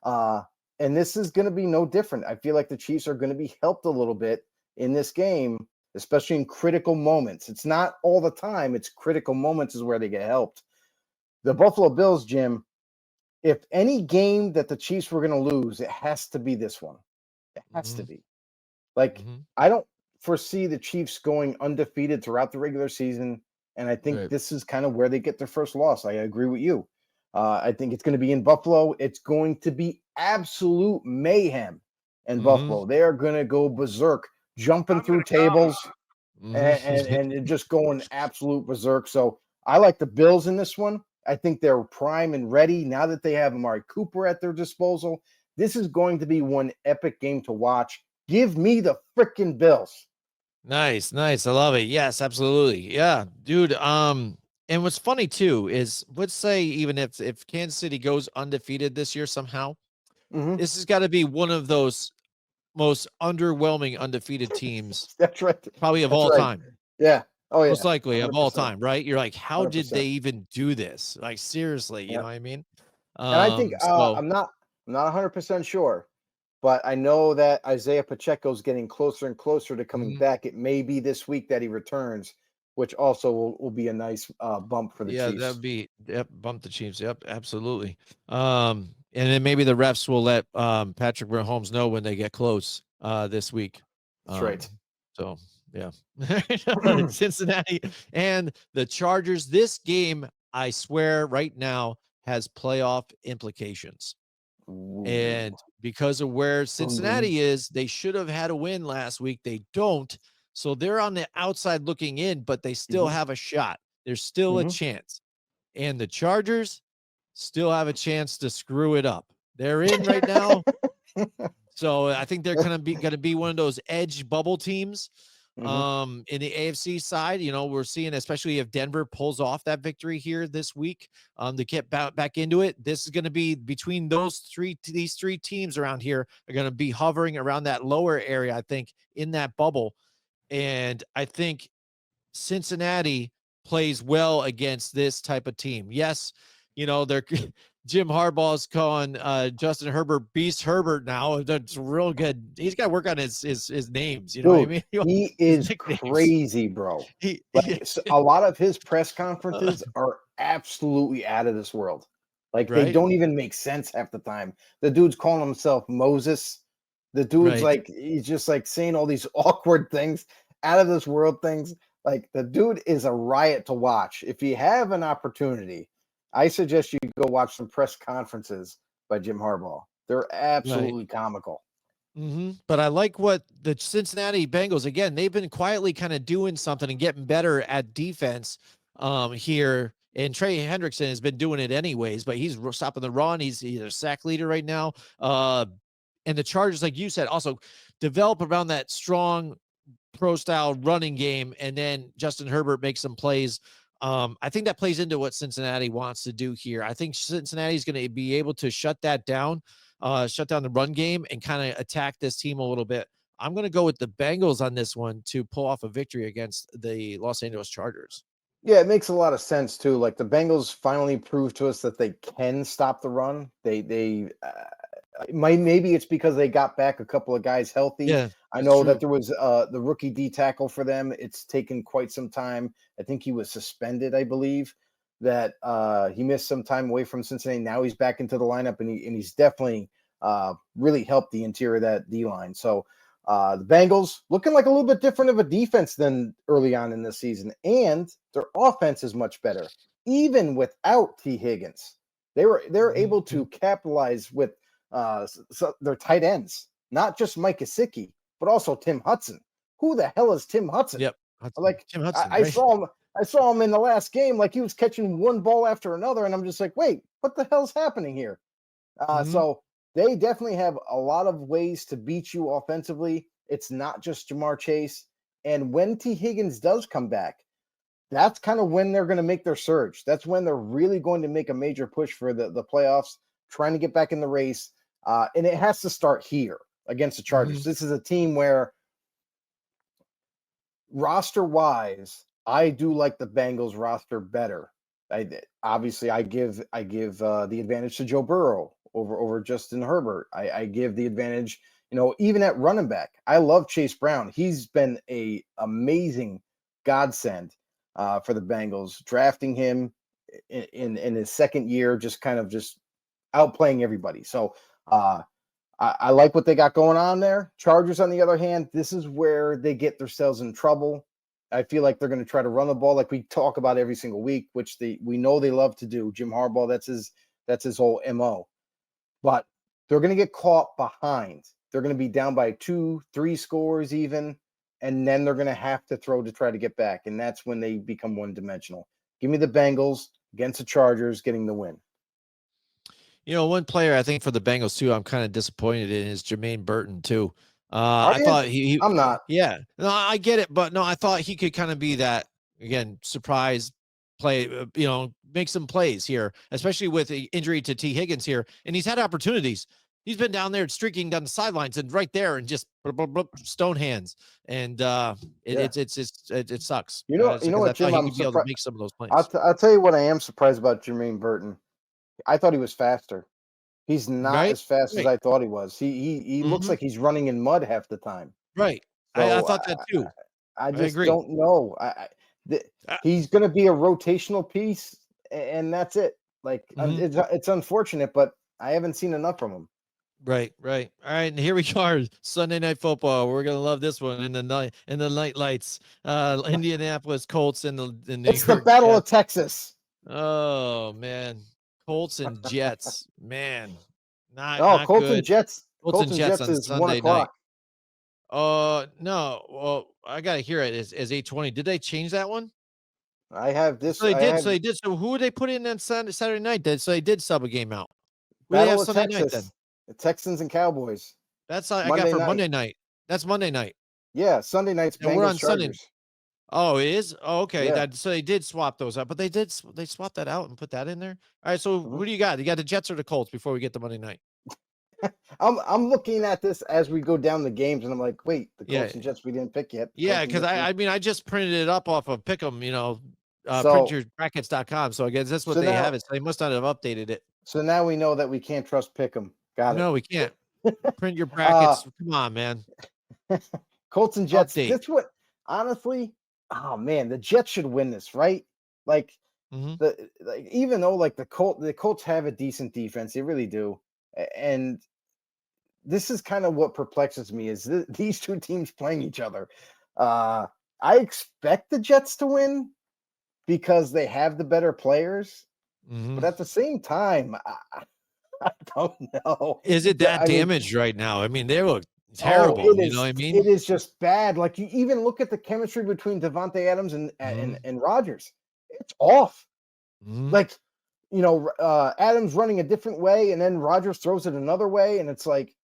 Uh, and this is going to be no different. I feel like the Chiefs are going to be helped a little bit in this game, especially in critical moments. It's not all the time. It's critical moments is where they get helped. The Buffalo Bills, Jim, if any game that the Chiefs were going to lose, it has to be this one. It has to Mhm. be. Like, Mhm. I don't foresee the Chiefs going undefeated throughout the regular season. And I think Right. this is kind of where they get their first loss. I agree with you. I think it's going to be in Buffalo. It's going to be absolute mayhem in Mhm. Buffalo. They are going to go berserk, jumping through tables Mhm. and just going absolute berserk. So I like the Bills in this one. I think they're prime and ready now that they have Amari Cooper at their disposal. This is going to be one epic game to watch. Give me the freaking Bills. Nice, nice. I love it. Yes, absolutely. Yeah, dude. And what's funny too is let's say even if Kansas City goes undefeated this year somehow, Mm-hmm. this has got to be one of those most underwhelming undefeated teams That's right. probably of That's all right. time. Yeah. Oh yeah. Most likely of all 100%. time, right? You're like, how did they 100%. even do this? Like seriously, you Yeah. know what I mean? And I think So I'm not 100% sure, but I know that Isaiah Pacheco's getting closer and closer to coming mhm. back. It may be this week that he returns, which also will be a nice bump for the Yeah, that Chiefs. would be yep, bump the Chiefs. Yep, absolutely. And then maybe the refs will let Patrick Mahomes know when they get close this week. That's Um, right. so yeah. Cincinnati and the Chargers. This game, I swear right now, has playoff implications. Ooh. And because of where Dun, dun. Cincinnati is, they should have had a win last week. They don't. So they're on the outside looking in, but they still Mhm, have a shot. There's still a mhm. chance. And the Chargers still have a chance to screw it up. They're in right now. So I think they're gonna be one of those edge bubble teams Mhm. in the AFC side. You know, we're seeing, especially if Denver pulls off that victory here this week, to get back into it. This is gonna be between these three teams around here are gonna be hovering around that lower area, I think, in that bubble. And I think Cincinnati plays well against this type of team. Yes, you know, they're Jim Harbaugh's calling Justin Herbert Beast Herbert now. That's real good. He's got to work on his names, you know what I Dude, mean? he His is nicknames. crazy, bro. He Like, a lot of his press uh, conferences are absolutely out of this world. Like, they right, don't even make sense half the time. The dude's calling himself Moses. The dude's right. like, he's just like saying all these awkward things, out of this world things. Like, the dude is a riot to watch. If you have an opportunity, I suggest you go watch some press conferences by Jim Harbaugh. They're Right. absolutely comical. But I like what the Cincinnati Bengals, again, they've been quietly kind of doing something and getting better at defense here. And Trey Hendrickson has been doing it anyways, but he's stopping the run. He's a sack leader right now. And the Chargers, like you said, also develop around that strong pro style running game. And then Justin Herbert makes some plays. I think that plays into what Cincinnati wants to do here. I think Cincinnati is going to be able to shut that down, shut down the run game, and kind of attack this team a little bit. I'm going to go with the Bengals on this one to pull off a victory against the Los Angeles Chargers. Yeah, it makes a lot of sense too. Like the Bengals finally proved to us that they can stop the run. Maybe it's because they got back a couple of guys healthy. Yeah, I that's know that true. there was the rookie D tackle for them. It's taken quite some time. I think he was suspended, I believe. That he missed some time away from Cincinnati. Now he's back into the lineup, and he's definitely really helped the interior of that D line. So the Bengals looking like a little bit different of a defense than early on in the season, and their offense is much better, even without T. Higgins. They're able to capitalize with their tight ends, not just Mike Gesicki, but also Tim Hudson. Who the hell is Tim Hudson? Yep. Hudson. Like Tim Hudson, I right? saw him in the last game, like he was catching one ball after another, and I'm just like, wait, what the hell's happening here? So they definitely have a lot of ways to beat you offensively. It's not just Jamar Chase. And when T. Higgins does come back, that's kind of when they're going to make their surge. That's when they're really going to make a major push for the playoffs, trying to get back in the race. And it has to start here against the Chargers. This is a team where roster-wise, I do like the Bengals roster better. Obviously, I give the advantage to Joe Burrow over Justin Herbert. I give the advantage, even at running back. I love Chase Brown. He's been a amazing godsend for the Bengals. Drafting him in his second year, just outplaying everybody. So I like what they got going on there. Chargers, on the other hand, this is where they get themselves in trouble. I feel like they're going to try to run the ball like we talk about every single week, which we know they love to do. Jim Harbaugh, that's his whole MO. But they're going to get caught behind. They're going to be down by 2-3 scores even, and then they're going to have to throw to try to get back, and that's when they become one-dimensional. Give me the Bengals against the Chargers getting the win. One player I think for the Bengals too, I'm kind of disappointed in is Jermaine Burton too. I thought I'm not. Yeah, no, I get it, but no, I thought he could kind of be that again, surprise play. Make some plays here, especially with the injury to T. Higgins here, and he's had opportunities. He's been down there streaking down the sidelines and right there and just stone hands, and it sucks. You know what, Jim? I'm surprised to make some of those plays. I'll tell you what I am surprised about Jermaine Burton. I thought he was faster. He's not as fast as I thought he was. He looks like he's running in mud half the time. Right. So, I thought that too. I just don't know. He's going to be a rotational piece, and that's it. Like it's unfortunate, but I haven't seen enough from him. Right. All right, and here we are, Sunday Night Football. We're gonna love this one in the night lights. Indianapolis Colts and the It's the Battle of Texas. Oh man, Colts and Jets, man. Colts good. and Jets. Colts and Jets on is Sunday 1 o'clock. Night. No. Well, I gotta hear it as 8:20. Did they change that one? I have this. So they did. So who would they put in on Saturday night? So they did sub a game out. Who Battle they have of Sunday Texas. night then? The Texans and Cowboys. That's I got for Monday night. That's Monday night. Yeah, Sunday night's Bengals we're on Chargers. Sunday. Oh, it is? Oh, okay. Yeah. So they did swap those out, but they swapped that out and put that in there. All right. So what do you got? You got the Jets or the Colts before we get to Monday night? I'm looking at this as we go down the games, and I'm like, wait, the Colts and Jets we didn't pick yet. Yeah, because I just printed it up off of Pick'em, printyourbrackets.com. So I guess that's what they have. So they must not have updated it. So now we know that we can't trust Pick'em. Got it. No, we can't. Print your brackets. Come on, man. Colts and Jets. Update. That's what, honestly, oh man, the Jets should win this, right? Like, even though like the Colts have a decent defense, they really do. And this is kind of what perplexes me is these two teams playing each other. I expect the Jets to win because they have the better players, but at the same time, I don't know. Is it that damaged right now? I mean, they look terrible. You know what I mean? It is just bad. Like you even look at the chemistry between Devontae Adams and Rodgers. It's off. Like, Adams running a different way, and then Rodgers throws it another way, and it's like,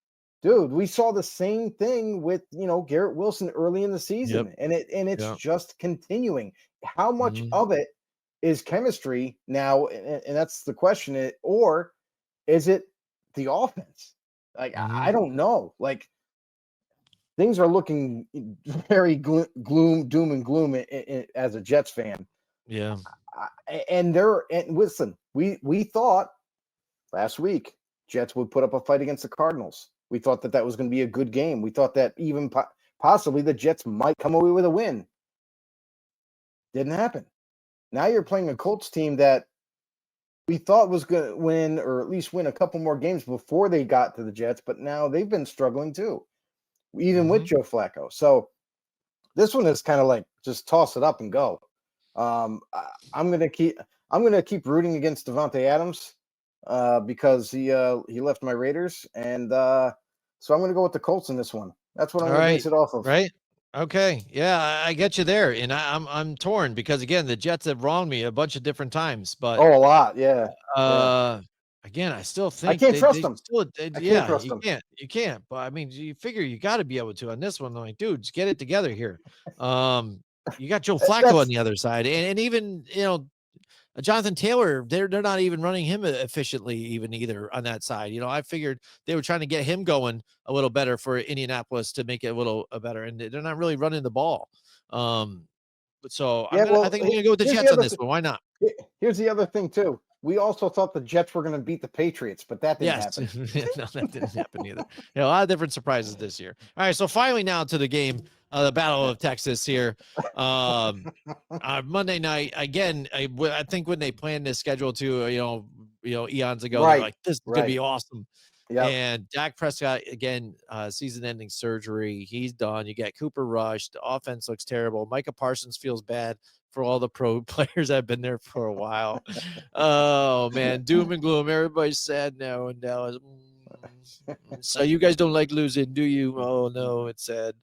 dude, we saw the same thing with Garrett Wilson early in the season, and it's just continuing. How much of it is chemistry now, and that's the question, or is it the offense? Like I don't know. Like things are looking very doom and gloom as a Jets fan. Yeah. And listen, we thought last week Jets would put up a fight against the Cardinals. We thought that was going to be a good game. We thought that even possibly the Jets might come away with a win. Didn't happen. Now you're playing a Colts team that we thought was going to win, or at least win a couple more games before they got to the Jets, but now they've been struggling too, even with Joe Flacco. So this one is kind of like just toss it up and go. I'm gonna keep rooting against Devontae Adams. because he left my Raiders, and so I'm going to go with the Colts in this one. That's what I'm All going to right. base it off of. Right. Okay. Yeah, I get you there. And I'm torn because again, the Jets have wronged me a bunch of different times, but Oh, a lot, yeah. again, I still I think can't trust they them. still I can't yeah, trust them. you can't. But I mean, you figure you got to be able to on this one. Like, dude, just get it together here. You got Joe Flacco on the other side, and even Jonathan Taylor, they're not even running him efficiently even either on that side. I figured they were trying to get him going a little better for Indianapolis to make it a little better, and they're not really running the ball. But so Yeah, I think I'm gonna go with the here's the Jets on other this one. Why not? here's the other thing too. We also thought the Jets were going to beat the Patriots, but that didn't Yes. happen. No, that didn't happen either. A lot of different surprises this year. All right, so finally now to the game, the Battle of Texas here. Monday night again. I think when they planned this schedule too, eons ago, they're Right, like, "This is gonna right. be awesome." Yep. And Dak Prescott again, season-ending surgery. He's done. You get Cooper Rush. The offense looks terrible. Micah Parsons feels bad for all the pro players that have been there for a while. Oh man, doom and gloom. Everybody's sad now in Dallas. So you guys don't like losing, do you? Oh no, it's sad.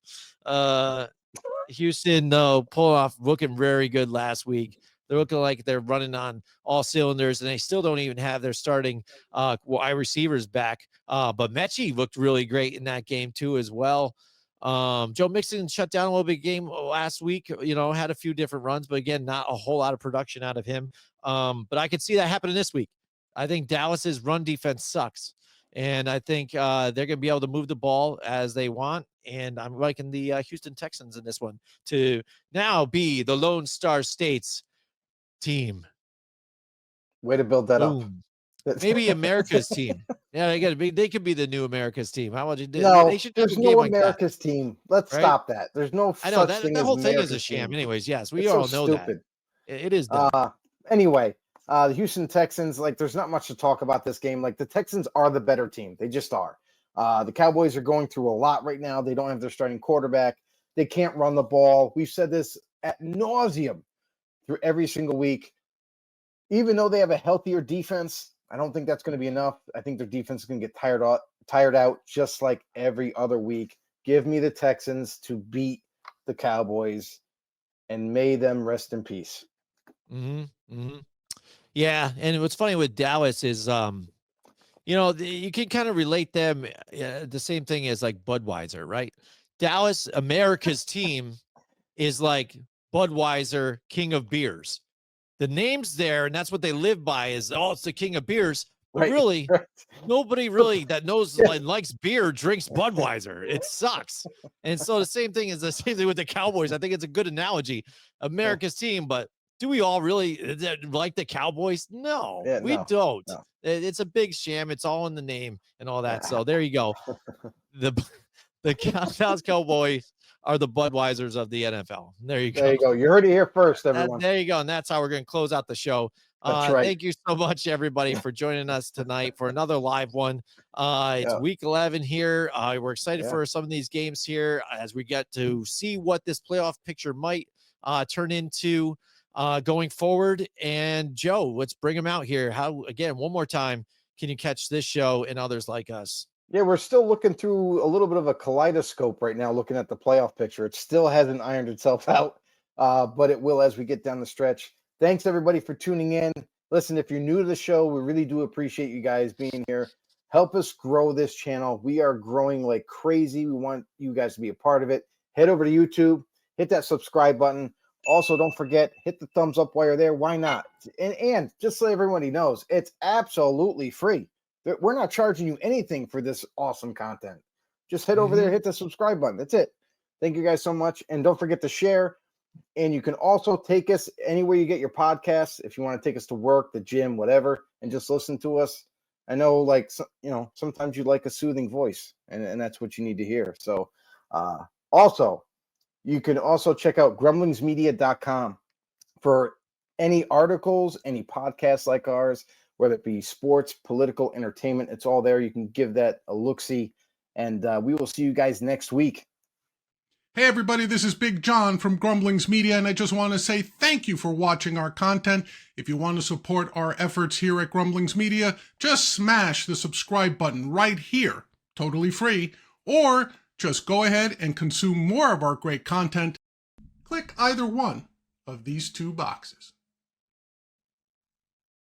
Houston, no, pulling off, looking very good last week. They're looking like they're running on all cylinders, and they still don't even have their starting wide receivers back. But Mechie looked really great in that game too, as well. Joe Mixon shut down a little bit game last week. Had a few different runs, but again, not a whole lot of production out of him. But I could see that happening this week. I think Dallas's run defense sucks. And I think they're going to be able to move the ball as they want. And I'm liking the Houston Texans in this one to now be the Lone Star State's team. Way to build that up. Boom. Maybe America's team. Yeah, they could be the new America's team. How would you do? No, They should do a there's game no like that, America's team. Let's right? stop that. There's no I know such thing that as whole thing is a America's sham. team. Anyways, yes, we It's all so know stupid. that. It is dumb. Anyway, the Houston Texans, like, there's not much to talk about this game. Like, the Texans are the better team. They just are. The Cowboys are going through a lot right now. They don't have their starting quarterback. They can't run the ball. We've said this ad nauseum through every single week. Even though they have a healthier defense, I don't think that's going to be enough. I think their defense is going to get tired out just like every other week. Give me the Texans to beat the Cowboys, and may them rest in peace. Yeah, and what's funny with Dallas is, you can kind of relate them. The same thing as like Budweiser, right? Dallas, America's team, is like Budweiser, king of beers. The name's there, and that's what they live by. Is it's the king of beers, but Right. really, nobody really that knows and likes beer drinks Budweiser. It sucks. And so the same thing with the Cowboys. I think it's a good analogy. America's team, but do we all really like the Cowboys? No, Yeah, we no, don't. no. It's a big sham. It's all in the name and all that. So there you go. The Dallas Cowboys are the Budweisers of the NFL. There you go. There you go. You heard it here first, everyone. There you go. And that's how we're going to close out the show. That's right. Thank you so much, everybody, for joining us tonight for another live one. It's week 11 here. We're excited for some of these games here as we get to see what this playoff picture might turn into going forward. And Joe, let's bring them out here. How, again, one more time, can you catch this show and others like us? Yeah, we're still looking through a little bit of a kaleidoscope right now, looking at the playoff picture. It still hasn't ironed itself out, but it will as we get down the stretch. Thanks, everybody, for tuning in. Listen, if you're new to the show, we really do appreciate you guys being here. Help us grow this channel. We are growing like crazy. We want you guys to be a part of it. Head over to YouTube, hit that subscribe button. Also, don't forget, hit the thumbs up while you're there. Why not? And just so everybody knows, it's absolutely free. We're not charging you anything for this awesome content. Just head over there, hit the subscribe button. That's it. Thank you guys so much. And don't forget to share. And you can also take us anywhere you get your podcasts. If you want to take us to work, the gym, whatever, and just listen to us. I know, like, sometimes you like a soothing voice, and that's what you need to hear. So also, you can also check out grumblingsmedia.com for any articles, any podcasts like ours, whether it be sports, political, entertainment. It's all there. You can give that a look-see. And we will see you guys next week. Hey everybody, this is Big John from Grumblings Media, and I just want to say thank you for watching our content. If you want to support our efforts here at Grumblings Media, just smash the subscribe button right here, totally free, or just go ahead and consume more of our great content. Click either one of these two boxes.